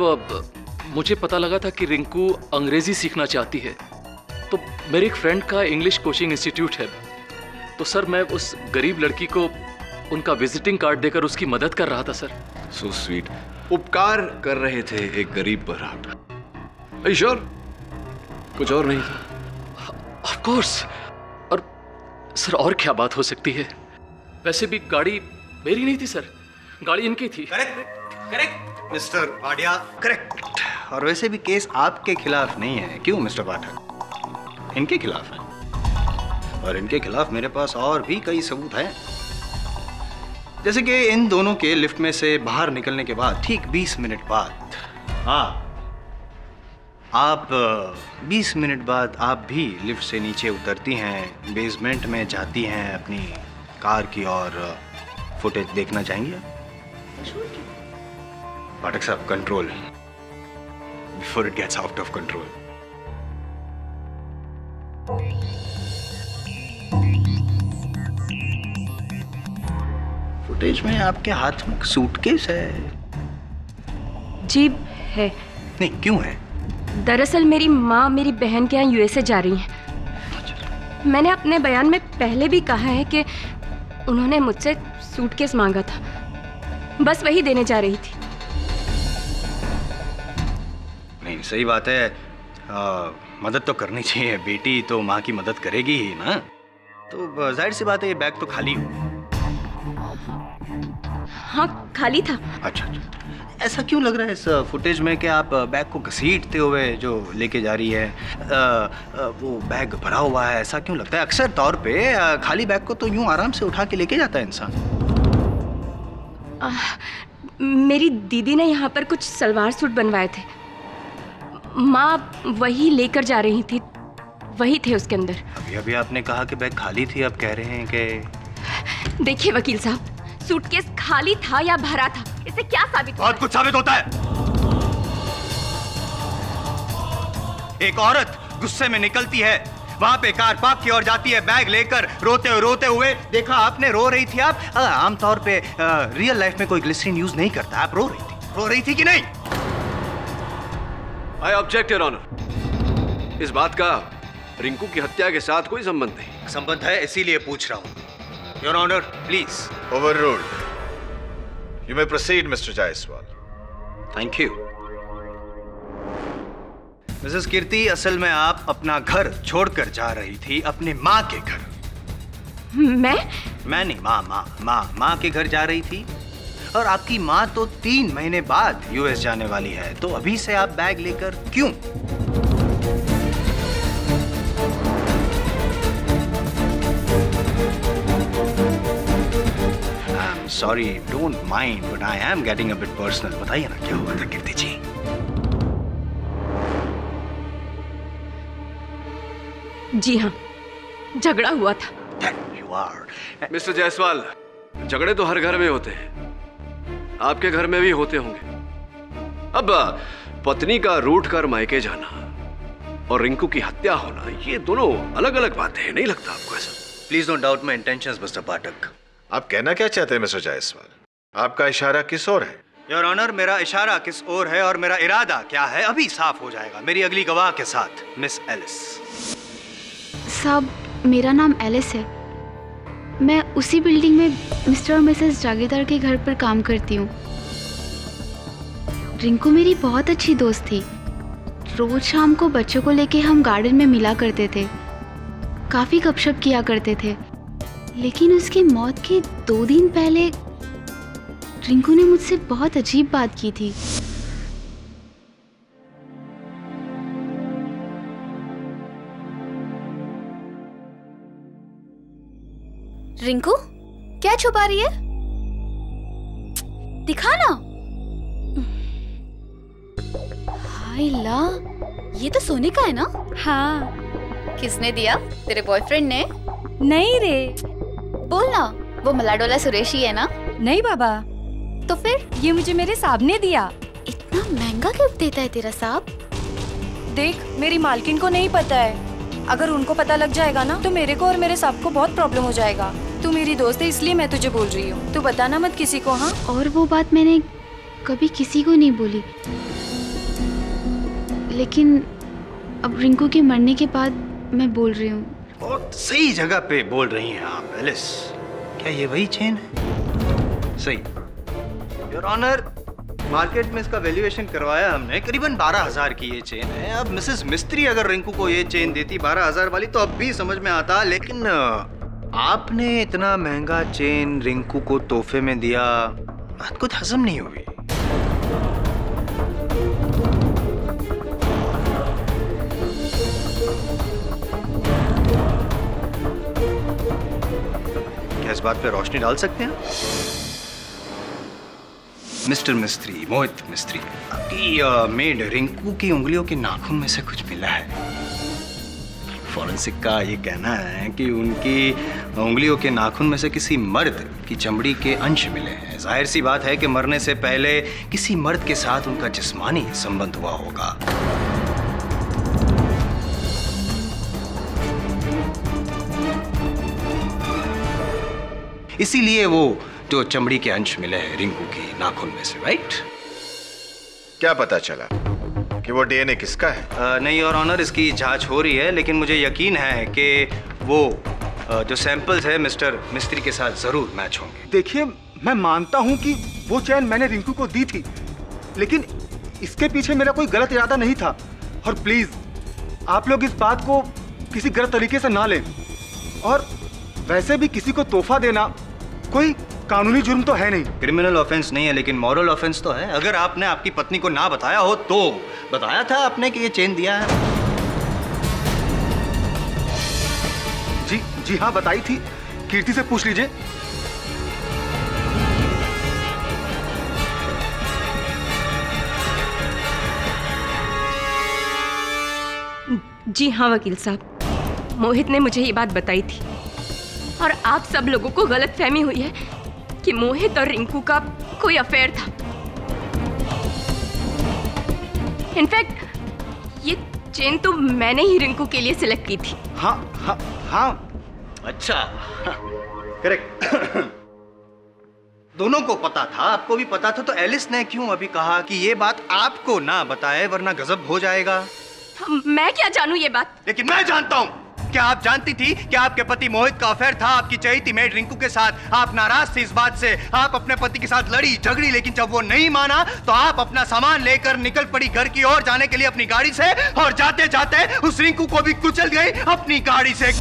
मुझे पता लगा था कि रिंकू अंग्रेजी सीखना चाहती है, तो मेरे एक फ्रेंड का इंग्लिश कोचिंग इंस्टीट्यूट है, तो सर मैं उस गरीब लड़की को उनका विजिटिंग कार्ड देकर उसकी मदद कर रहा था सर। So sweet. उपकार कर रहे थे एक गरीब पर आप। श्योर? कुछ और नहीं था? Of course. और सर और क्या बात हो सकती है? वैसे भी गाड़ी मेरी नहीं थी सर, गाड़ी इनकी थी। करेक्ट मिस्टर पाटिया, करेक्ट। और वैसे भी केस आपके खिलाफ नहीं है, क्यों मिस्टर पाठक? इनके खिलाफ है, और इनके खिलाफ मेरे पास और भी कई सबूत हैं। जैसे कि इन दोनों के लिफ्ट में से बाहर निकलने के बाद ठीक 20 मिनट बाद, हाँ, आप 20 मिनट बाद आप भी लिफ्ट से नीचे उतरती हैं, बेसमेंट में जाती हैं अपनी कार की, और फुटेज देखना चाहेंगे? पाठक साहब, control before it gets out of control. Footage में आपके हाथ में सूटकेस है? जी है। नहीं, क्यों है? दरअसल मेरी माँ मेरी बहन के यहाँ यूएसए जा रही हैं। मैंने अपने बयान में पहले भी कहा है कि उन्होंने मुझसे सूटकेस मांगा था, बस वही देने जा रही थी। नहीं, सही बात है, मदद तो करनी चाहिए, बेटी तो माँ की मदद करेगी ही ना। तो जाहिर सी बात है ये बैग तो खाली हो। हाँ, खाली था। अच्छा, ऐसा क्यों लग रहा है इस फुटेज में कि आप बैग को घसीटते हुए जो लेके जा रही है, वो बैग भरा हुआ है, ऐसा क्यों लगता है? अक्सर तौर पे खाली बैग को तो यूं आराम से उठा के लेके जाता है इंसान। मेरी दीदी ने यहाँ पर कुछ सलवार सूट बनवाए थे, माँ वही लेकर जा रही थी, वही थे उसके अंदर। अभी अभी आपने कहा कि बैग खाली थी, अब कह रहे हैं कि... देखिए वकील साहब, सूटकेस खाली था या भरा था, इससे क्या साबित? बहुत कुछ साबित होता है। एक औरत गुस्से में निकलती है, वहां पे कार पार्क की ओर जाती है, बैग लेकर रोते हुए देखा आपने, रो रही थी आप। आमतौर पे रियल लाइफ में कोई ग्लिसरीन यूज नहीं करता, आप रो रही थी कि नहीं? I object your honour. इस बात का रिंकू की हत्या के साथ कोई संबंध नहीं। संबंध है, इसीलिए पूछ रहा हूं। Your honour, please. Overruled. You may proceed, Mr. Jaiswal. Thank you. Mrs Kirti, असल में आप अपना घर छोड़कर जा रही थी अपने माँ के घर। मैं नहीं, माँ के घर जा रही थी, और आपकी माँ तो 3 महीने बाद यूएस जाने वाली है, तो अभी से आप बैग लेकर क्यों? Sorry, don't mind, but I am getting a bit personal. बताइए ना क्या हुआ था कीर्ति जी? जी हाँ, झगड़ा हुआ था। You are. मिस्टर जायसवाल, झगड़े तो हर घर में होते हैं, आपके घर में भी होते होंगे। अब पत्नी का रूठ कर मायके जाना और रिंकू की हत्या होना, ये दोनों अलग अलग बातें हैं, नहीं लगता आपको ऐसा? Please don't doubt my intentions mister Pathak. आप कहना क्या चाहते हैं मिस्टर जायसवाल? आपका इशारा किस ओर है? योर ऑनर, मेरा इशारा किस ओर है और मेरा इरादा क्या है अभी साफ हो जाएगा मेरी अगली गवाह के साथ, मिस एलिस। साहब, मेरा नाम एलिस है। मैं उसी बिल्डिंग में मिस्टर और मिसेस जागीरदार के घर पर काम करती हूँ। रिंकू मेरी बहुत अच्छी दोस्त थी। रोज शाम को बच्चों को लेके हम गार्डन में मिला करते थे, काफ़ी गपशप किया करते थे। लेकिन उसकी मौत के 2 दिन पहले रिंकू ने मुझसे बहुत अजीब बात की थी। रिंकू, क्या छुपा रही है? दिखा ना। हाय ला, ये तो सोने का है ना? हाँ। किसने दिया? तेरे बॉयफ्रेंड ने? नहीं रे। बोल ना, वो मलाडोला सुरेश ही है ना? नहीं बाबा। तो फिर? ये मुझे मेरे साहब ने दिया। इतना महंगा गिफ्ट देता है तेरा साहब? देख, मेरी मालकिन को नहीं पता है। अगर उनको पता लग जाएगा ना तो मेरे को और मेरे साहब को बहुत प्रॉब्लम हो जाएगा। तू मेरी दोस्त है इसलिए मैं तुझे बोल रही हूँ। तू बताना मत किसी को। हाँ, और वो बात मैंने कभी किसी को नहीं बोली, लेकिन अब रिंकू के मरने के बाद मैं बोल रही हूँ। बहुत सही जगह पे बोल रही हैं आप एलिस। क्या ये वही चेन है? सही योर ऑनर, मार्केट में इसका वैल्यूएशन करवाया हमने, करीबन 12,000 की ये चेन है। अब मिसेस मिस्त्री अगर रिंकू को ये चेन देती 12,000 वाली तो अब भी समझ में आता, लेकिन आपने इतना महंगा चेन रिंकू को तोहफे में दिया, बात कुछ हजम नहीं हुई। क्या इस बात पे रोशनी डाल सकते हैं मिस्टर मिस्त्री, मोहित मिस्त्री? आपकी मेड रिंकू की उंगलियों के नाखून में से कुछ मिला है। फॉरेंसिक का ये कहना है कि उनकी उंगलियों के नाखून में से किसी मर्द की चमड़ी के अंश मिले हैं। जाहिर सी बात है कि मरने से पहले किसी मर्द के साथ उनका जिस्मानी संबंध हुआ होगा। इसीलिए वो जो चमड़ी के अंश मिले हैं रिंकू की नाखून में से, राइट? क्या पता चला कि वो डीएनए किसका है? नहीं और ऑनर, इसकी जांच हो रही है, लेकिन मुझे यकीन है कि वो जो सैंपल्स है मिस्टर मिस्त्री के साथ जरूर मैच होंगे। देखिए, मैं मानता हूं कि वो चैन मैंने रिंकू को दी थी, लेकिन इसके पीछे मेरा कोई गलत इरादा नहीं था। और प्लीज आप लोग इस बात को किसी गलत तरीके से ना लें। और वैसे भी किसी को तोहफा देना कोई कानूनी जुर्म तो है नहीं। क्रिमिनल ऑफेंस नहीं है, लेकिन मॉरल ऑफेंस तो है। अगर आपने आपकी पत्नी को ना बताया हो तो बताया था आपने कि ये चेन दिया है? जी हाँ, बताई थी। कीर्ति से पूछ लीजिए। जी हाँ वकील साहब, मोहित ने मुझे ये बात बताई थी और आप सब लोगों को गलतफहमी हुई है कि मोहित और रिंकू का कोई अफेयर था। इनफैक्ट ये चेन तो मैंने ही रिंकू के लिए सिलेक्ट की थी। हाँ। अच्छा, करेक्ट। दोनों को पता था, आपको भी पता था, तो एलिस ने क्यों अभी कहा कि ये बात आपको ना बताए वरना गजब हो जाएगा? मैं क्या जानूं ये बात? लेकिन मैं जानता हूं। क्या आप जानती थी कि आपके पति मोहित का अफेयर था आपकी चहेती मेड रिंकू के साथ? आप नाराज थी इस बात से, आप अपने पति के साथ लड़ी झगड़ी, लेकिन जब वो नहीं माना तो आप अपना सामान लेकर निकल पड़ी घर की ओर जाने के लिए अपनी गाड़ी से, और जाते जाते उस रिंकू को भी कुचल गई अपनी गाड़ी से।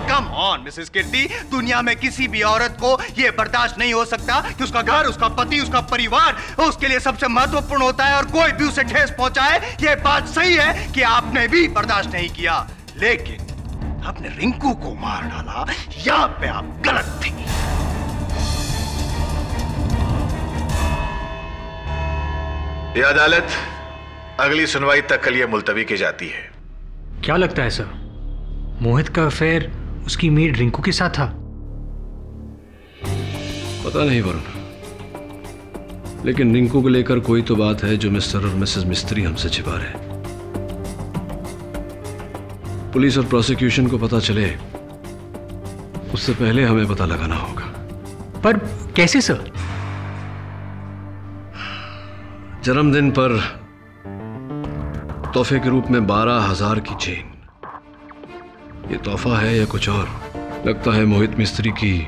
कम ऑन मिसेस कीर्ति, दुनिया में किसी भी औरत को यह बर्दाश्त नहीं हो सकता कि उसका घर, उसका पति, उसका परिवार उसके लिए सबसे महत्वपूर्ण होता है और कोई भी उसे ठेस पहुंचाए। यह बात सही है कि आपने भी बर्दाश्त नहीं किया, लेकिन आपने रिंकू को मार डाला। यहां पे आप गलत थी। यह अदालत अगली सुनवाई तक के लिए मुलतवी की जाती है। क्या लगता है सर, मोहित का अफेयर उसकी मेड रिंकू के साथ था? पता नहीं वरुण, लेकिन रिंकू को लेकर कोई तो बात है जो मिस्टर और मिसेस मिस्त्री हमसे छिपा रहे हैं। पुलिस और प्रोसिक्यूशन को पता चले उससे पहले हमें पता लगाना होगा। पर कैसे सर? जन्मदिन पर तोहफे के रूप में 12,000 की चेन, ये तोहफा है या कुछ और? लगता है मोहित मिस्त्री की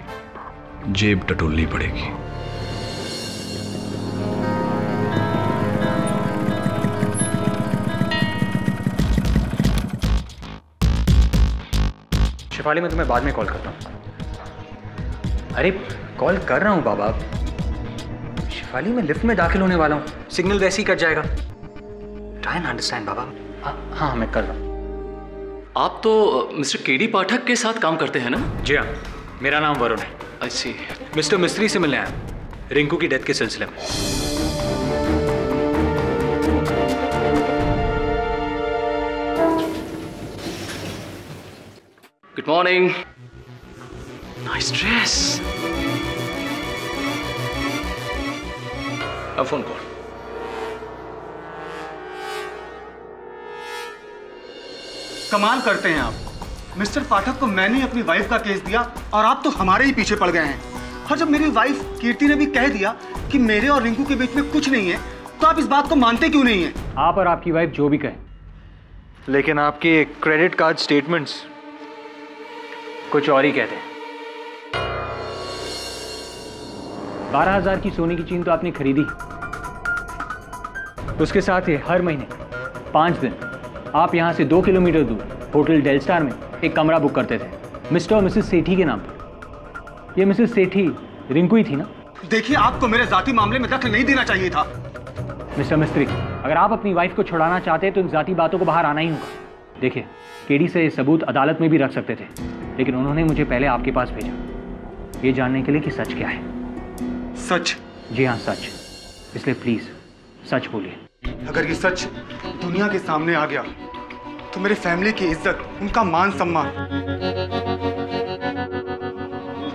जेब टटोलनी पड़ेगी। शिफाली, मैं तुम्हें बाद में कॉल करता हूँ। अरे कॉल कर रहा हूँ बाबा। शिफाली, मैं लिफ्ट में दाखिल होने वाला हूँ, सिग्नल वैसे ही कट जाएगा। ट्राई एंड अंडरस्टैंड बाबा। हाँ, मैं कर रहा हूँ। आप तो मिस्टर केडी पाठक के साथ काम करते हैं ना? जी हाँ, मेरा नाम वरुण है। अच्छी। मिस्टर मिस्त्री से मिलने आया रिंकू की डेथ के सिलसिले में। Good morning. Nice dress. अब फोन कॉल। कमाल करते हैं आप। मिस्टर पाठक को मैंने ही अपनी वाइफ का केस दिया और आप तो हमारे ही पीछे पड़ गए हैं। और जब मेरी वाइफ कीर्ति ने भी कह दिया कि मेरे और रिंकू के बीच में कुछ नहीं है, तो आप इस बात को मानते क्यों नहीं हैं? आप और आपकी वाइफ जो भी कहें, लेकिन आपके क्रेडिट कार्ड स्टेटमेंट्स कुछ और ही कहते हैं। 12,000 की सोने की चेन तो आपने खरीदी, उसके साथ ही हर महीने 5 दिन आप यहाँ से 2 किलोमीटर दूर होटल डेल स्टार में एक कमरा बुक करते थे मिस्टर और मिसेस सेठी के नाम पर। ये मिसेस सेठी रिंकू ही थी ना? देखिए, आपको मेरे जाती मामले में दखल नहीं देना चाहिए था। मिस्टर मिस्त्री, अगर आप अपनी वाइफ को छुड़ाना चाहते हैं तो इन जाती बातों को बाहर आना ही होगा। देखिए, केडी से ये सबूत अदालत में भी रख सकते थे, लेकिन उन्होंने मुझे पहले आपके पास भेजा, ये जानने के लिए कि सच क्या है। सच? जी हाँ, सच। इसलिए प्लीज सच बोलिए। अगर ये सच दुनिया के सामने आ गया तो मेरी फैमिली की इज्जत, उनका मान सम्मान।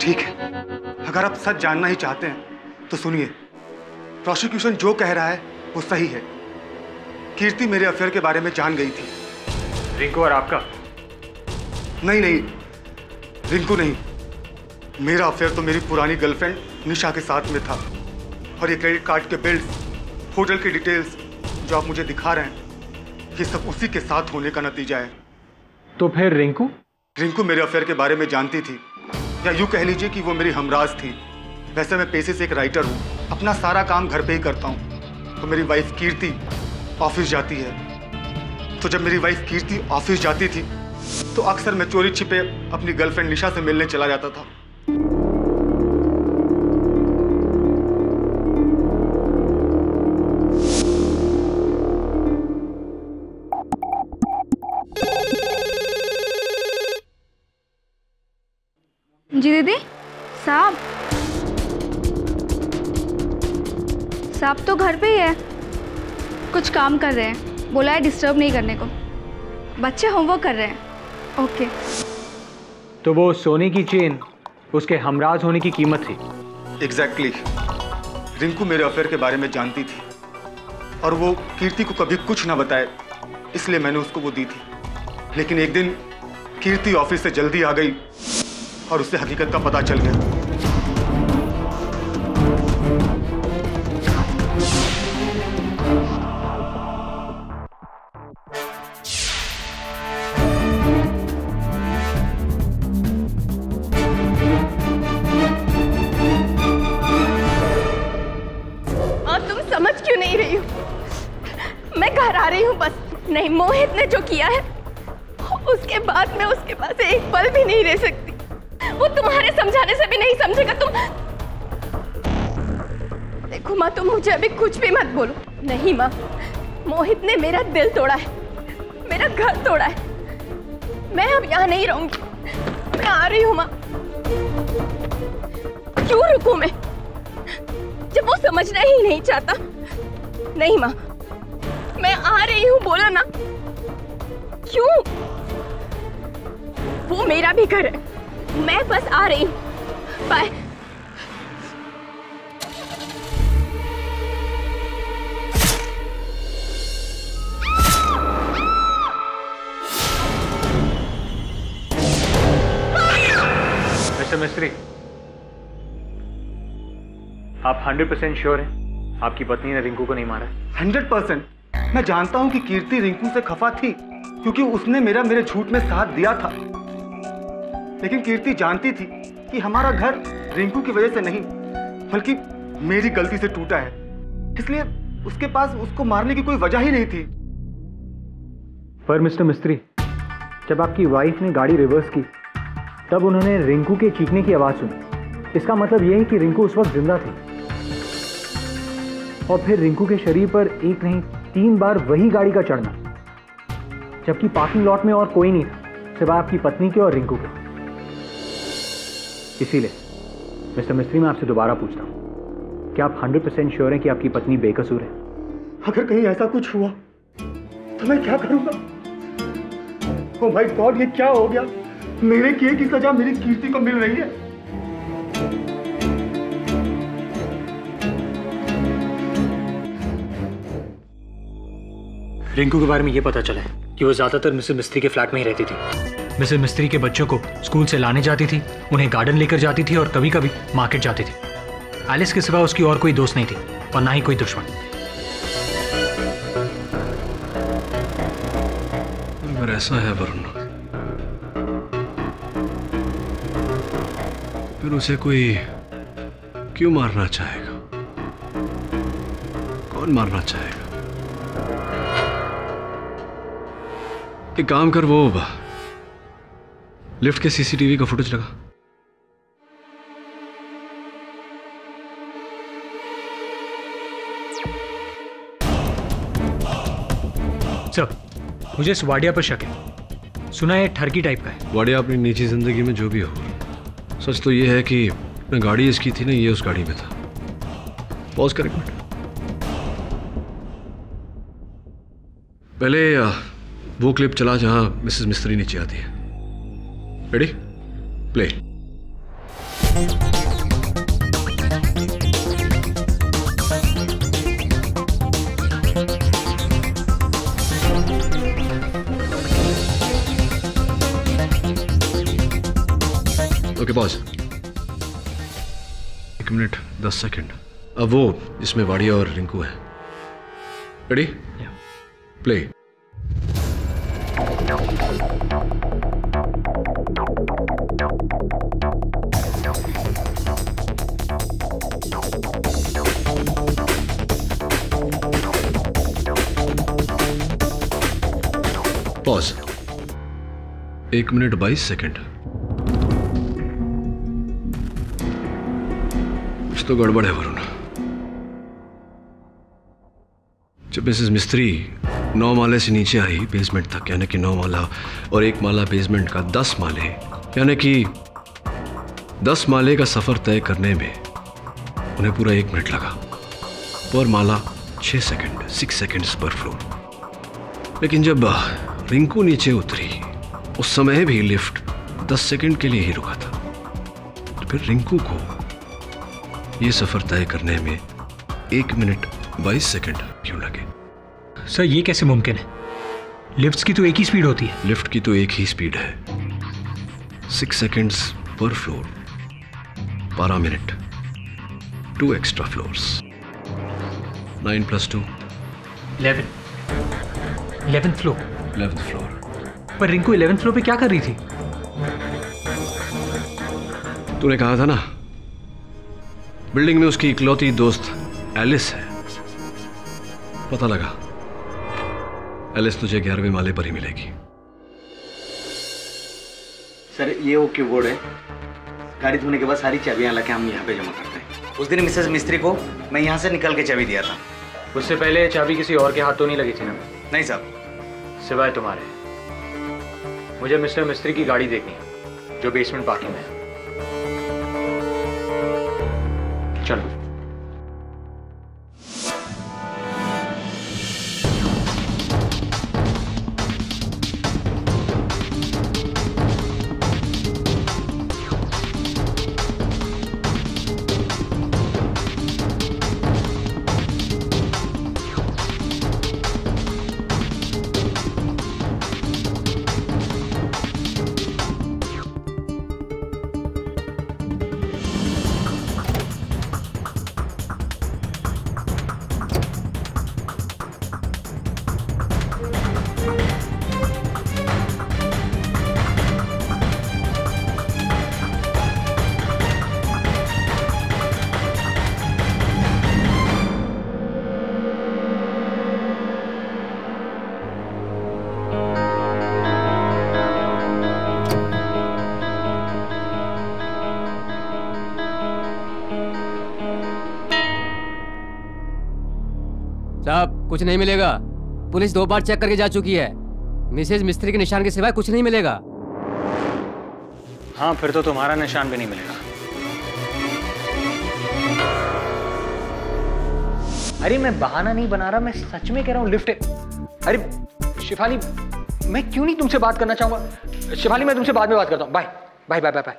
ठीक है, अगर आप सच जानना ही चाहते हैं तो सुनिए, प्रोसिक्यूशन जो कह रहा है वो सही है। कीर्ति मेरे अफेयर के बारे में जान गई थी। रिंकू और आपका? नहीं, रिंकू नहीं। मेरा अफेयर तो मेरी पुरानी गर्लफ्रेंड निशा के साथ में था। और ये क्रेडिट कार्ड के बिल्स, होटल की डिटेल्स जो आप मुझे दिखा रहे हैं, ये सब उसी के साथ होने का नतीजा है। तो फिर रिंकू? रिंकू मेरे अफेयर के बारे में जानती थी, या यूँ कह लीजिए कि वो मेरी हमराज थी। वैसे मैं पेशे से एक राइटर हूँ, अपना सारा काम घर पे ही करता हूँ। तो मेरी वाइफ कीर्ति ऑफिस जाती है। तो जब मेरी वाइफ कीर्ति ऑफिस जाती थी तो अक्सर मैं चोरी छिपे अपनी गर्लफ्रेंड निशा से मिलने चला जाता था। जी दीदी, साहब तो घर पे ही है, कुछ काम कर रहे हैं। बोला है डिस्टर्ब नहीं करने को। बच्चे होमवर्क कर रहे हैं। ओके। तो वो सोने की चेन उसके हमराज होने की कीमत थी? एग्जैक्टली। रिंकू मेरे अफेयर के बारे में जानती थी और वो कीर्ति को कभी कुछ ना बताए, इसलिए मैंने उसको वो दी थी। लेकिन एक दिन कीर्ति ऑफिस से जल्दी आ गई और उससे हकीकत का पता चल गया। और तुम समझ क्यों नहीं रही हो? मैं घर आ रही हूँ बस। नहीं, मोहित ने जो किया है उसके बाद मैं उसके पास एक पल भी नहीं रह सकती। वो तुम्हारे समझाने से भी नहीं समझेगा। तुम देखो माँ, तुम मुझे अभी कुछ भी मत बोलो। नहीं माँ, मोहित ने मेरा दिल तोड़ा है, मेरा घर तोड़ा है। मैं अब यहाँ नहीं रहूंगी। मैं आ रही हूँ माँ। क्यों रुकूं मैं जब वो समझना ही नहीं चाहता? नहीं माँ, मैं आ रही हूँ, बोलो ना। क्यों? वो मेरा भी घर है। मैं बस आ रही हूँ। बाय। मिस्टर मिस्त्री, आप 100% श्योर हैं आपकी पत्नी ने रिंकू को नहीं मारा? 100%। मैं जानता हूँ कि कीर्ति रिंकू से खफा थी क्योंकि उसने मेरे झूठ में साथ दिया था। लेकिन कीर्ति जानती थी कि हमारा घर रिंकू की वजह से नहीं बल्कि मेरी गलती से टूटा है, इसलिए उसके पास उसको मारने की कोई वजह ही नहीं थी। पर मिस्टर मिस्त्री, जब आपकी वाइफ ने गाड़ी रिवर्स की तब उन्होंने रिंकू के चीखने की आवाज सुनी। इसका मतलब यह है कि रिंकू उस वक्त जिंदा थी। और फिर रिंकू के शरीर पर एक नहीं 3 बार वही गाड़ी का चढ़ना, जबकि पार्किंग लॉट में और कोई नहीं था सिवाय आपकी पत्नी के और रिंकू के। इसीलिए मिस्टर मिस्त्री, मैं आपसे दोबारा पूछता हूं, क्या आप 100% श्योर हैं कि आपकी पत्नी बेकसूर है? अगर कहीं ऐसा कुछ हुआ तो मैं क्या करूंगा? ओह माय गॉड, ये क्या हो गया? मेरे किए की सजा मेरी कीर्ति को मिल रही है। रिंकू के बारे में ये पता चला है कि वो ज्यादातर मिसेस मिस्त्री के फ्लैट में ही रहती थी। मिसेस मिस्त्री के बच्चों को स्कूल से लाने जाती थी, उन्हें गार्डन लेकर जाती थी और कभी कभी मार्केट जाती थी। एलिस के सिवा उसकी और कोई दोस्त नहीं थी और ना ही कोई दुश्मन। अगर ऐसा है वरुण, फिर उसे कोई क्यों मारना चाहेगा? कौन मारना चाहेगा? एक काम कर, वो लिफ्ट के सीसीटीवी का फुटेज लगा। सर, मुझे इस वाडिया पर शक है। सुना है ठरकी टाइप का है। वाडिया अपनी निजी जिंदगी में जो भी हो, सच तो ये है कि गाड़ी इसकी थी ना, ये उस गाड़ी में था। पॉज कर एक मिनट। पहले वो क्लिप चला जहां मिसेस मिस्त्री नीचे आती है। Ready? Play. Okay pause. 1 minute 10 second. अब वो इसमें वाडिया और रिंकू है। Ready? Play. Pause. 1 minute 22 second. कुछ तो गड़बड़ है वरुण। जब मिसेस मिस्त्री 9 माले से नीचे आई बेसमेंट तक, यानी कि 9 माला और 1 माला बेसमेंट का 10 माले, यानी कि 10 माले का सफर तय करने में उन्हें पूरा 1 मिनट लगा। पर माला 6 सेकंड, 6 सेकंड्स पर फ्लोर। लेकिन जब रिंकू नीचे उतरी उस समय भी लिफ्ट 10 सेकंड के लिए ही रुका था। तो फिर रिंकू को यह सफर तय करने में 1 मिनट 22 सेकंड क्यों लगे? सर, ये कैसे मुमकिन है? लिफ्ट्स की तो एक ही स्पीड होती है। लिफ्ट की तो एक ही स्पीड है, 6 सेकंड्स पर floor, 12 minute, 2 extra floors, 9 + 2 11। 11th floor. 11th floor. पर रिंकू 11th फ्लोर पे क्या कर रही थी? तूने कहा था ना, बिल्डिंग में उसकी इकलौती दोस्त एलिस है। पता लगा, एलिस तुझे 11वें माले पर ही मिलेगी। सर, ये वो कीबोर्ड है। गाड़ी धोने के बाद सारी चाबियां लाके हम यहाँ पे जमा करते हैं। उस दिन मिसेस मिस्त्री को मैं यहाँ से निकल के चाबी दिया था। उससे पहले चाबी किसी और के हाथ तो नहीं लगी थी ना? नहीं साहब, सिवाय तुम्हारे। मुझे मिस्टर मिस्त्री की गाड़ी देखनी है जो बेसमेंट पार्किंग में है। चलो। साहब, कुछ नहीं मिलेगा। पुलिस 2 बार चेक करके जा चुकी है। मिसेज मिस्त्री के निशान के सिवाय कुछ नहीं मिलेगा। हाँ, फिर तो तुम्हारा निशान भी नहीं मिलेगा। अरे मैं बहाना नहीं बना रहा, मैं सच में कह रहा हूँ। लिफ्ट है। अरे शिफाली, मैं क्यों नहीं तुमसे बात करना चाहूंगा? शिवाली मैं तुमसे बाद में बात करता हूँ। Bye bye bye bye bye.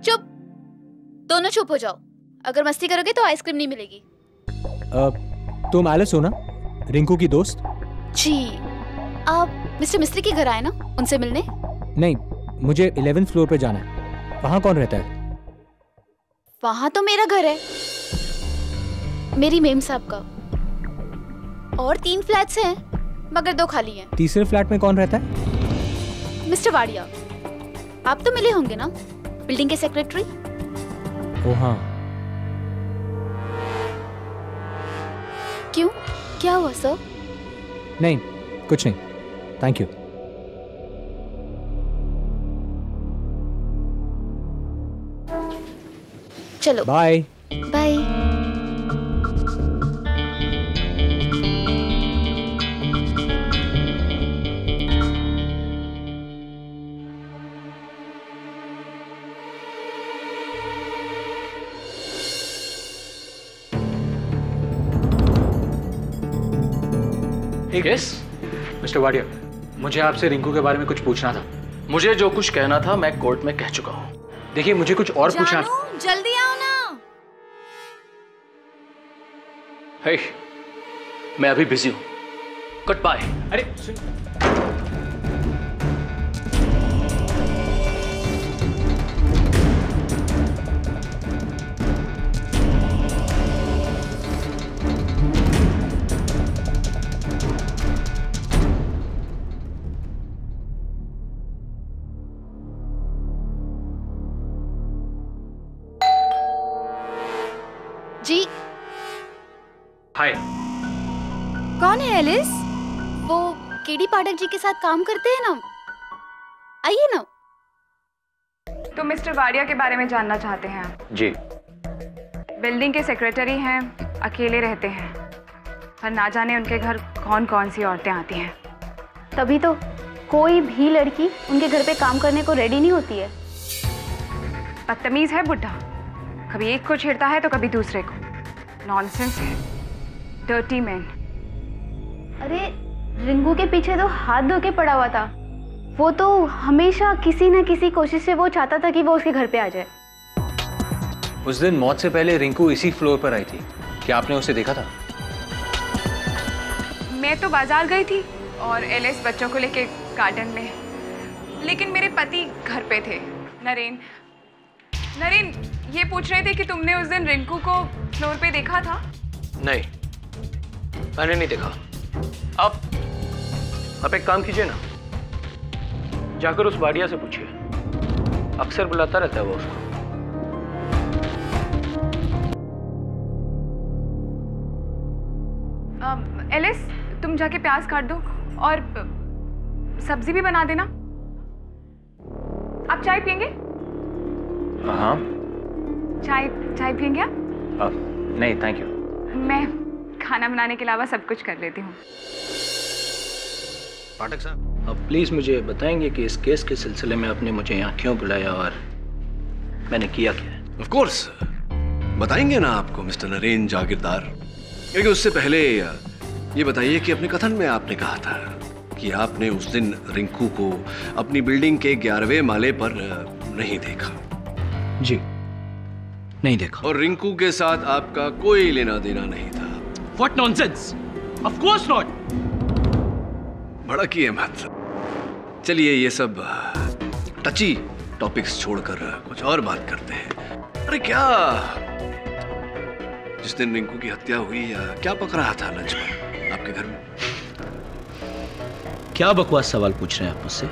चुप, दोनों चुप हो जाओ। अगर मस्ती करोगे तो आइसक्रीम नहीं मिलेगी। तुम एलिस हो ना, रिंकू की दोस्त? जी, आप मिस्टर मिस्त्री के घर आए ना उनसे मिलने? नहीं, मुझे 11th फ्लोर पे जाना है। वहाँ कौन रहता है? वहाँ तो मेरा घर है, मेरी मेम साहब का। और 3 फ्लैट्स हैं मगर 2 खाली हैं। तीसरे फ्लैट में कौन रहता है? मिस्टर वाडिया। आप तो मिले होंगे ना, बिल्डिंग के सेक्रेटरी। ओ हाँ। क्यों, क्या हुआ सर? नहीं, कुछ नहीं, थैंक यू। चलो bye bye. Yes mister Wadia, मुझे आपसे रिंकू के बारे में कुछ पूछना था। मुझे जो कुछ कहना था मैं कोर्ट में कह चुका हूँ। देखिए मुझे कुछ और पूछना। जल्दी आओ ना। हे, मैं अभी बिजी हूँ। Goodbye. अरे जी। हाय। कौन है एलिस? वो केडी पाठक जी के साथ काम करते हैं ना, आइए ना। तो मिस्टर वाडिया के बारे में जानना चाहते हैं आप? जी। बिल्डिंग के सेक्रेटरी हैं, अकेले रहते हैं, पर ना जाने उनके घर कौन कौन सी औरतें आती हैं। तभी तो कोई भी लड़की उनके घर पे काम करने को रेडी नहीं होती है। बदतमीज है बुढ़ा, कभी एक को छेड़ता है तो कभी दूसरे को। नॉनसेंस है, डर्टी मैन। अरे रिंकू के पीछे तो हाथ धो के पड़ा हुआ था। वो तो हमेशा किसी न किसी कोशिश से वो चाहता था कि वो उसके घर पे आ जाए। उस दिन मौत से पहले रिंकू इसी फ्लोर पर आई थी, क्या आपने उसे देखा था? मैं तो बाजार गई थी और एलिस बच्चों को लेके गार्डन में, लेकिन मेरे पति घर पे थे। नरेन ये पूछ रहे थे कि तुमने उस दिन रिंकू को फ्लोर पे देखा था? नहीं, मैंने नहीं देखा। आप एक काम कीजिए ना, जाकर उस वाडिया से पूछिए, अक्सर बुलाता रहता है वो उसको। एलिस तुम जाके प्याज काट दो और सब्जी भी बना देना। आप चाय पियेंगे? हाँ। चाय पियेंगे आप? नहीं थैंक यू। मैं खाना बनाने के अलावा सब कुछ कर लेती हूँ। पाठक साहब, अब प्लीज मुझे बताएंगे कि इस केस के सिलसिले में आपने मुझे यहाँ क्यों बुलाया और मैंने किया क्या? ऑफ कोर्स बताएंगे ना आपको मिस्टर नरेन जागीरदार। लेकिन उससे पहले ये बताइए कि अपने कथन में आपने कहा था कि आपने उस दिन रिंकू को अपनी बिल्डिंग के 11वें माले पर नहीं देखा। जी, नहीं देखा। और रिंकू के साथ आपका कोई लेना देना नहीं था। What nonsense? Of course not. भड़किए मत। चलिए ये सब टची टॉपिक्स छोड़कर कुछ और बात करते हैं। अरे क्या जिस दिन रिंकू की हत्या हुई या क्या पक रहा था लंच पर आपके घर में? क्या बकवास सवाल पूछ रहे हैं आप मुझसे?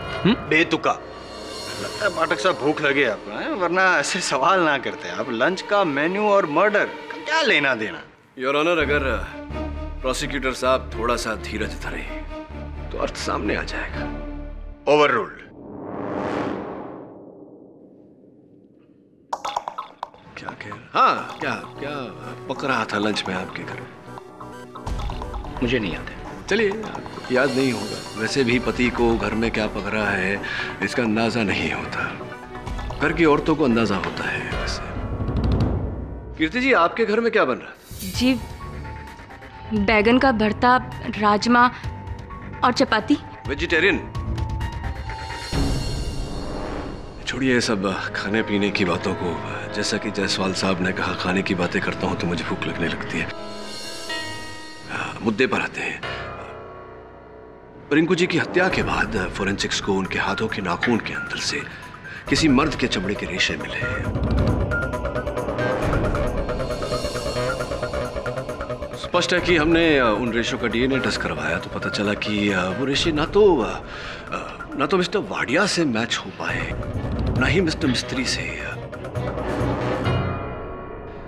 बेतुका लगता है पाठक साहब, भूख लगे आपको हैं? वरना ऐसे सवाल ना करते आप। लंच का मेन्यू और मर्डर का क्या लेना देना? योर ऑनर, अगर प्रोसिक्यूटर साहब थोड़ा सा धीरज धरे तो अर्थ सामने आ जाएगा। Over ruled. क्या कह रहा? हाँ, क्या क्या पक रहा था लंच में आपके घर में? मुझे नहीं याद है। चलिए, याद नहीं होगा। वैसे भी पति को घर में क्या पक रहा है इसका अंदाजा नहीं होता। घर की औरतों को अंदाजा होता है। वैसे कीर्ति जी, आपके घर में क्या बन रहा है? जी, बैगन का भरता, राजमा और चपाती। वेजिटेरियन? छोड़िए सब खाने पीने की बातों को। जैसा कि जायसवाल साहब ने कहा, खाने की बातें करता हूं तो मुझे भूख लगने लगती है। मुद्दे पर आते हैं। रिंकू जी की हत्या के बाद फोरेंसिक्स को उनके हाथों के नाखून के अंदर से किसी मर्द के चमड़े के रेशे मिले। स्पष्ट है कि हमने उन रेशों का डीएनए टेस्ट करवाया तो पता चला कि वो रेशे ना तो मिस्टर वाडिया से मैच हो पाए, ना ही मिस्टर मिस्त्री से।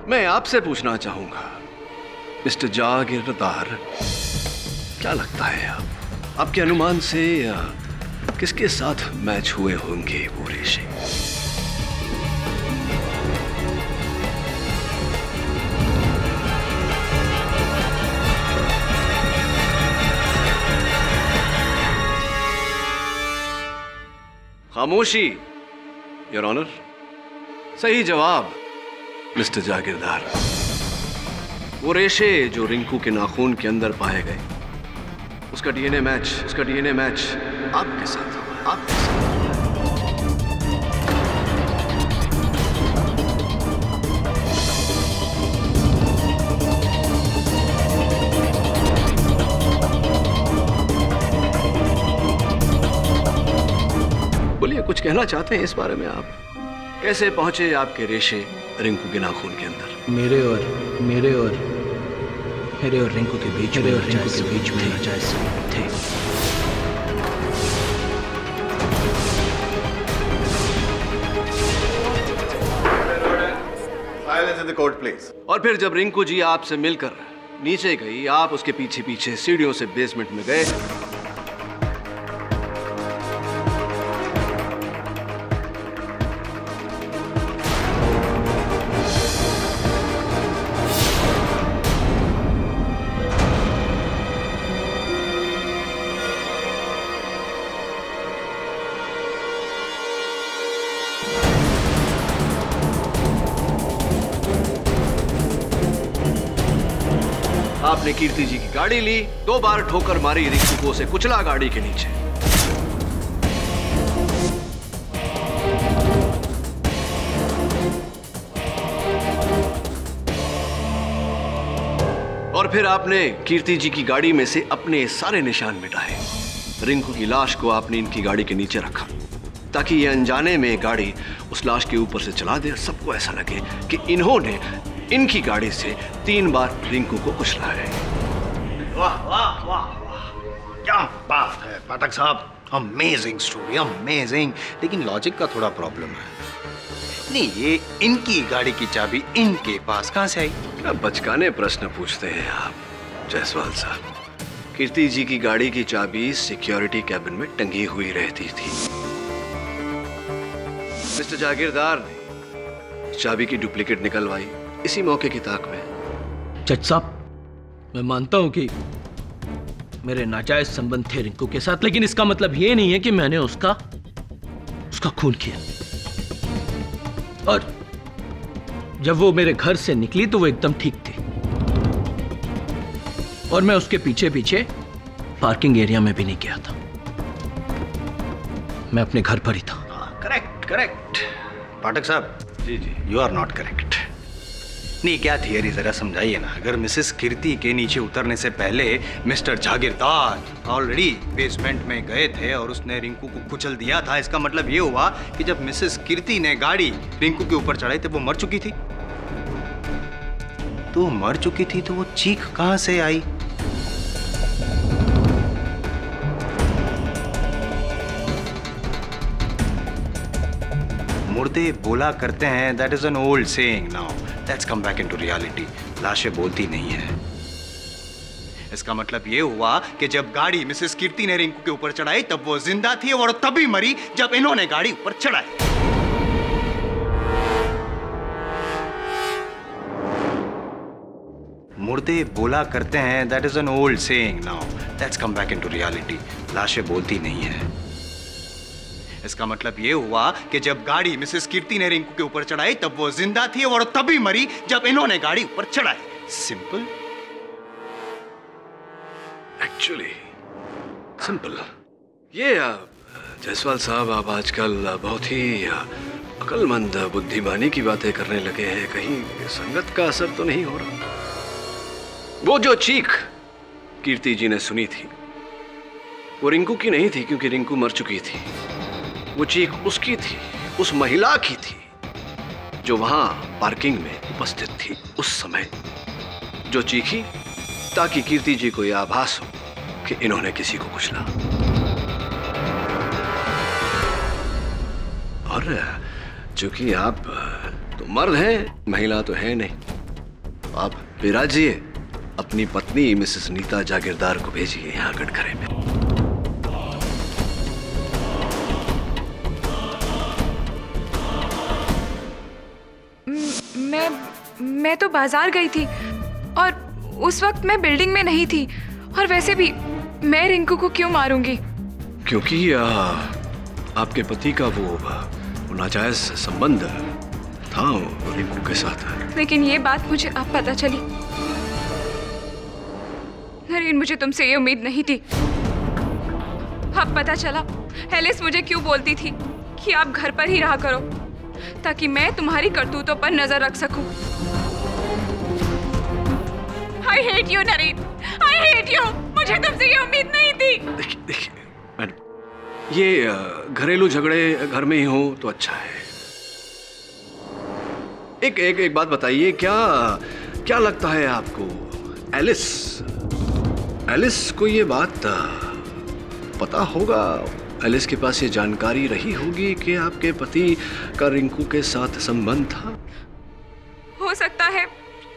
मैं आपसे पूछना चाहूंगा मिस्टर जागीरदार, क्या लगता है आपके अनुमान से किसके साथ मैच हुए होंगे वो रेशे? खामोशी, योर ऑनर। सही जवाब मिस्टर जागीरदार। वो रेशे जो रिंकू के नाखून के अंदर पाए गए, उसका डीएनए मैच आपके साथ हुआ, आपके साथ। बोलिए, कुछ कहना चाहते हैं इस बारे में आप? कैसे पहुंचे आपके रेशे रिंकू के नाखून के अंदर? मेरे और रिंकू के बीच में नाजायज संबंध थे। Silence in the court, please. और फिर जब रिंकू जी आपसे मिलकर नीचे गई, आप उसके पीछे पीछे सीढ़ियों से बेसमेंट में गए। आपने कीर्ति जी की गाड़ी ली, 2 बार ठोकर मारी रिंकू को, उसे कुचला गाड़ी के नीचे। और फिर आपने कीर्ति जी की गाड़ी में से अपने सारे निशान मिटाए। रिंकू की लाश को आपने इनकी गाड़ी के नीचे रखा ताकि ये अनजाने में गाड़ी उस लाश के ऊपर से चला दे और सबको ऐसा लगे कि इन्होंने इनकी गाड़ी से 3 बार रिंकू को कुचला है। वाह वाह वाह वाह, क्या बात है पाठक साहब, अमेजिंग स्टोरी, अमेजिंग। लेकिन लॉजिक का थोड़ा प्रॉब्लम है। नहीं, ये इनकी गाड़ी की चाबी इनके पास कहां से आई? क्या बचकाने प्रश्न पूछते हैं आप जायसवाल साहब। कीर्ति जी की गाड़ी की चाबी सिक्योरिटी कैबिन में टंगी हुई रहती थी। मिस्टर जागीरदार ने चाबी की डुप्लीकेट निकलवाई इसी मौके की ताक में। जज साहब, मैं मानता हूं कि मेरे नाजायज संबंध थे रिंकू के साथ, लेकिन इसका मतलब ये नहीं है कि मैंने उसका खून किया। और जब वो मेरे घर से निकली तो वो एकदम ठीक थी और मैं उसके पीछे पीछे पार्किंग एरिया में भी नहीं गया था। मैं अपने घर पर ही था। करेक्ट करेक्ट पाठक साहब। जी जी, यू आर नॉट करेक्ट। नहीं, क्या थियरी जरा समझाइए ना। अगर मिसेस कीर्ति के नीचे उतरने से पहले मिस्टर जागीरदार ऑलरेडी बेसमेंट में गए थे और उसने रिंकू को कुचल दिया था, इसका मतलब ये हुआ कि जब मिसेस कीर्ति ने गाड़ी रिंकू के ऊपर चढ़ाई तब वो मर चुकी थी। तो मर चुकी थी तो वो चीख कहां से आई? मुर्दे बोला करते हैं, that is an old saying. Now let's come back into reality. लाशें बोलती नहीं है। इसका मतलब ये हुआ कि जब गाड़ी मिसेस कीर्ति ने रिंकू के ऊपर चढ़ाई तब वो जिंदा थी और तभी मरी जब इन्होंने गाड़ी ऊपर चढ़ाई। मुर्दे बोला करते हैं, that is an old saying, now let's come back into reality. लाशें बोलती नहीं है। इसका मतलब ये हुआ कि जब गाड़ी मिसेस कीर्ति ने रिंकू के ऊपर चढ़ाई तब वो जिंदा थी और तभी मरी जब इन्होंने गाड़ी ऊपर चढ़ाई। सिंपल। Actually simple. ये जायसवाल साहब, आप आजकल बहुत ही अक्लमंद बुद्धिमानी की बातें करने लगे हैं। कहीं संगत का असर तो नहीं हो रहा? वो जो चीख कीर्ति जी ने सुनी थी वो रिंकू की नहीं थी, क्योंकि रिंकू मर चुकी थी। वो चीख उसकी थी, उस महिला की थी जो वहां पार्किंग में उपस्थित थी उस समय, जो चीखी ताकि कीर्ति जी को यह आभास हो कि इन्होंने किसी को कुचला। और चूंकि आप तो मर्द हैं, महिला तो है नहीं, आप विराजिए, अपनी पत्नी मिसेस नीता जागीरदार को भेजिए यहाँ कटघरे में। मैं तो बाजार गई थी और उस वक्त मैं बिल्डिंग में नहीं थी, और वैसे भी मैं रिंकू को क्यों मारूंगी? क्योंकि आपके पति का वो नाजायज संबंध था रिंकू के साथ। लेकिन ये बात मुझे अब पता चली। नरेन, मुझे तुमसे ये उम्मीद नहीं थी। अब पता चला एलिस मुझे क्यों बोलती थी कि आप घर पर ही रहा करो ताकि मैं तुम्हारी करतूतों पर नजर रख सकूं। I hate you, Naren. I hate you। मुझे तुमसे ये उम्मीद नहीं थी। देखिए मैडम, ये घरेलू झगड़े घर में ही हो तो अच्छा है। एक बात बताइए, क्या लगता है आपको, एलिस को ये बात पता होगा? एलिस के पास ये जानकारी रही होगी कि आपके पति का रिंकू के साथ संबंध था? हो सकता है,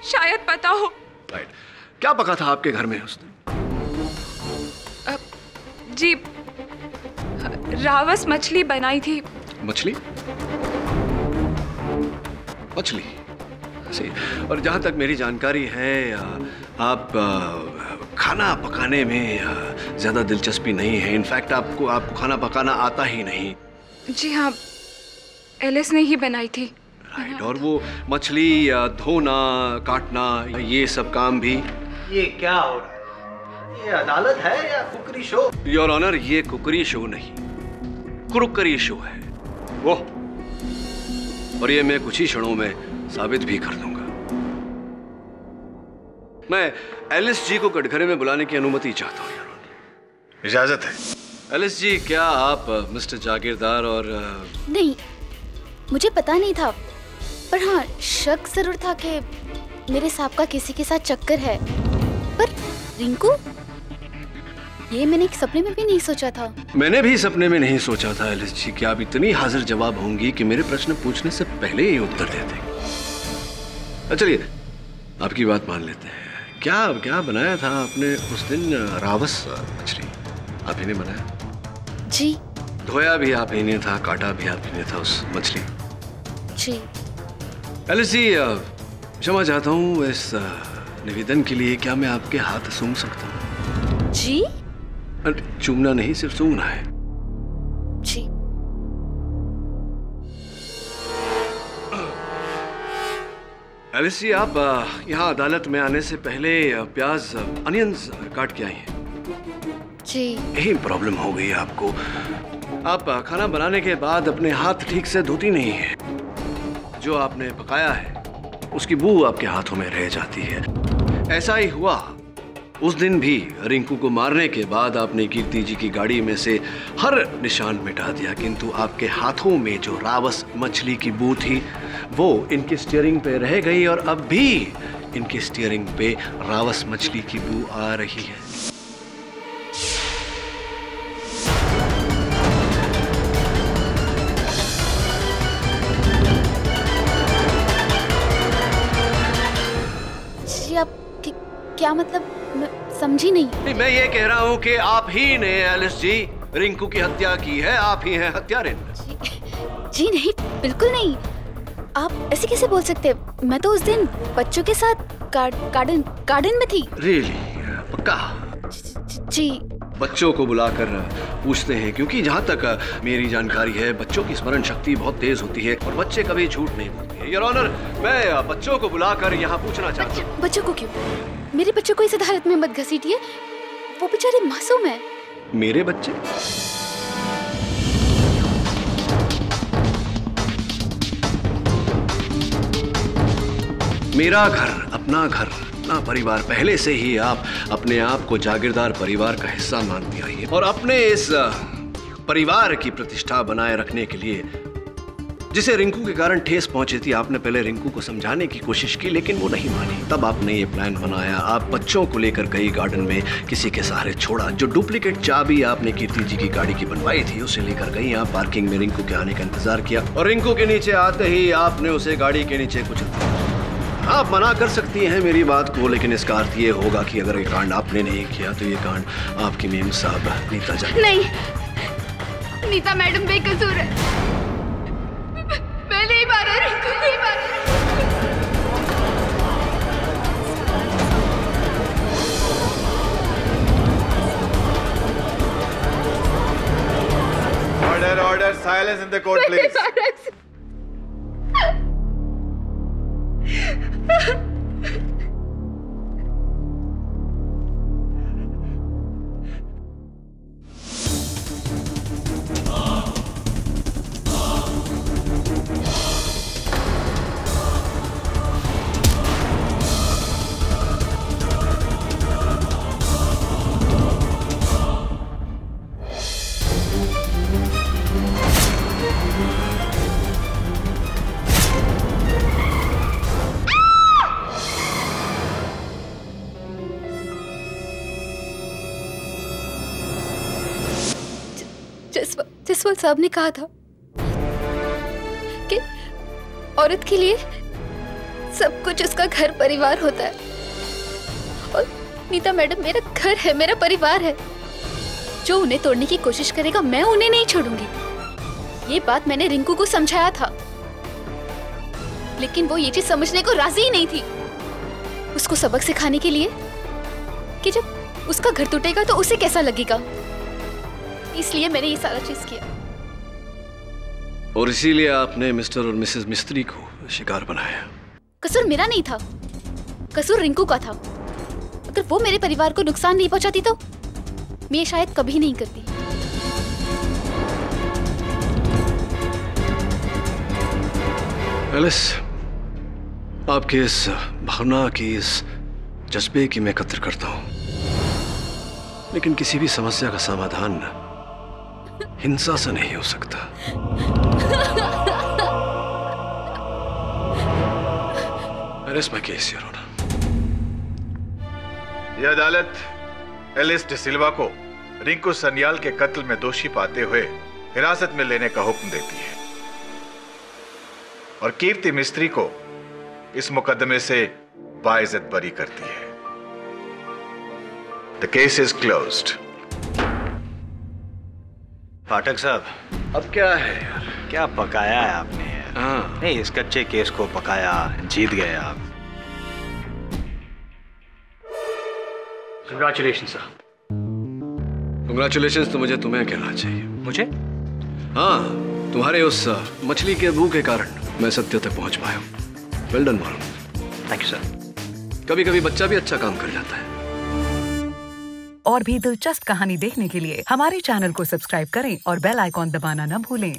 शायद पता हो। राइट। क्या पका था आपके घर में उस दिन? जी, रावस मछली बनाई थी। मछली? सही। और जहाँ तक मेरी जानकारी है, आप खाना पकाने में ज्यादा दिलचस्पी नहीं है। इनफैक्ट आपको खाना पकाना आता ही नहीं। जी हाँ, एलिस ने ही बनाई थी। राइट। और वो मछली धोना, काटना, ये सब काम भी? ये क्या हो रहा है? ये अदालत है या कुकरी शो? योर ऑनर, ये कुकरी शो नहीं, कुरुकरी शो है वो। और ये मैं कुछ ही क्षणों में साबित भी कर दूंगा। मैं एलिस जी को कटघरे में बुलाने की अनुमति चाहता हूँ, योर ऑनर। इजाजत है। एलिस जी, क्या आप मिस्टर जागीरदार और नहीं, मुझे पता नहीं था, पर हाँ शक जरूर था कि मेरे साहब का किसी के साथ चक्कर है। पर रिंकू, ये मैंने एक सपने में भी नहीं सोचा था। मैंने भी सपने में नहीं सोचा था एलिस जी कि आप इतनी हाजिर जवाब होंगी कि मेरे प्रश्न पूछने से पहले ही उत्तर दे देंगे। चलिए, आपकी बात मान लेते हैं। क्या बनाया था आपने उस दिन? रावस मछली आप ही ने बनाया? जी। धोया भी आप ही ने था, काटा भी आप ही ने था उस मछली? जी। एलिस जी, क्षमा चाहता हूँ इस निवेदन के लिए। क्या मैं आपके हाथ सूंघ सकता हूँ? जी। चूमना नहीं, सिर्फ सूंघना है। जी। एलिस जी, आप यहाँ अदालत में आने से पहले प्याज, अनियंस काट के आई हैं। जी। यही प्रॉब्लम हो गई आपको। आप खाना बनाने के बाद अपने हाथ ठीक से धोती नहीं है। जो आपने पकाया है उसकी बू आपके हाथों में रह जाती है। ऐसा ही हुआ उस दिन भी। रिंकू को मारने के बाद आपने कीर्ति जी की गाड़ी में से हर निशान मिटा दिया, किंतु आपके हाथों में जो रावस मछली की बू थी वो इनके स्टीयरिंग पे रह गई, और अब भी इनके स्टीयरिंग पे रावस मछली की बू आ रही है। जी, आप क्या मतलब? मैं समझी नहीं। मैं ये कह रहा हूँ कि आप ही ने एलिस जी रिंकू की हत्या की है। आप ही हैं हत्यारे। जी नहीं, बिल्कुल नहीं। आप ऐसे कैसे बोल सकते? मैं तो उस दिन बच्चों के साथ गार्डन में थी। रियली? पक्का? जी। बच्चों को बुलाकर पूछते हैं, क्योंकि जहाँ तक मेरी जानकारी है बच्चों की स्मरण शक्ति बहुत तेज होती है और बच्चे कभी झूठ नहीं बोलते हैं। योर ऑनर, मैं बच्चों को बुलाकर यहाँ पूछना चाहता हूँ। बच्चों को क्यों? मेरे बच्चों को इस अदालत में मत घसीटिए, वो बेचारे मासूम है। मेरे बच्चे? मेरा घर, अपना घर, अपना परिवार। पहले से ही आप अपने आप को जागीरदार परिवार का हिस्सा मानती आई है और अपने इस परिवार की प्रतिष्ठा बनाए रखने के लिए जिसे रिंकू के कारण ठेस पहुंची थी, आपने पहले रिंकू को समझाने की कोशिश की लेकिन वो नहीं मानी। तब आपने ये प्लान बनाया, आप बच्चों को लेकर गई गार्डन में, किसी के सहारे छोड़ा। जो डुप्लीकेट चाबी आपने कीर्ति जी की गाड़ी की बनवाई थी उसे लेकर गई आप पार्किंग में, रिंकू के आने का इंतजार किया और रिंकू के नीचे आते ही आपने उसे गाड़ी के नीचे कुचल दिया। आप मना कर सकती हैं मेरी बात को, लेकिन इसका अर्थ ये होगा कि अगर ये कांड आपने नहीं किया तो ये कांड आपकी मेम साहब नीता जाने। नहीं, नीता मैडम बेकसूर है। मैं नहीं मारा रिंकू, नहीं मारा। Order, silence in the court, please. Jaswal साहब ने कहा था कि औरत के लिए सब कुछ उसका घर परिवार होता है और नीता मैडम मेरा घर है, मेरा परिवार है। जो उन्हें तोड़ने की कोशिश करेगा मैं उन्हें नहीं छोड़ूंगी। ये बात मैंने रिंकू को समझाया था लेकिन वो ये चीज समझने को राजी ही नहीं थी। उसको सबक सिखाने के लिए कि जब उसका घर टूटेगा तो उसे कैसा लगेगा, इसलिए मैंने ये सारा चीज किया। और इसीलिए आपने मिस्टर और मिसेस मिस्त्री को शिकार बनाया। कसूर मेरा नहीं था, कसूर रिंकू का था। अगर वो मेरे परिवार को नुकसान नहीं पहुंचाती तो मैं शायद कभी नहीं करती। एलिस, आपके इस भावना की, इस जज्बे की मैं कद्र करता हूं, लेकिन किसी भी समस्या का समाधान हिंसा से नहीं हो सकता। Arrest my case, Your Honor. यह अदालत एलिस डिसिल्वा को रिंकू सन्याल के कत्ल में दोषी पाते हुए हिरासत में लेने का हुक्म देती है और कीर्ति मिस्त्री को इस मुकदमे से बाइज्जत बरी करती है। The case is closed. पाठक साहब, अब क्या है यार? क्या पकाया है आपने यार? हाँ। नहीं, इस कच्चे केस को पकाया, जीत गए आप। Congratulation sir. कंग्रेचुलेशन तो मुझे तुम्हें कहना चाहिए। मुझे? हाँ, तुम्हारे उस मछली के मुंह के कारण मैं सत्य तक पहुंच पाया हूँ। वेल डन मालूम। Thank you sir. कभी कभी बच्चा भी अच्छा काम कर जाता है। और भी दिलचस्प कहानी देखने के लिए हमारे चैनल को सब्सक्राइब करें और बेल आइकॉन दबाना न भूलें।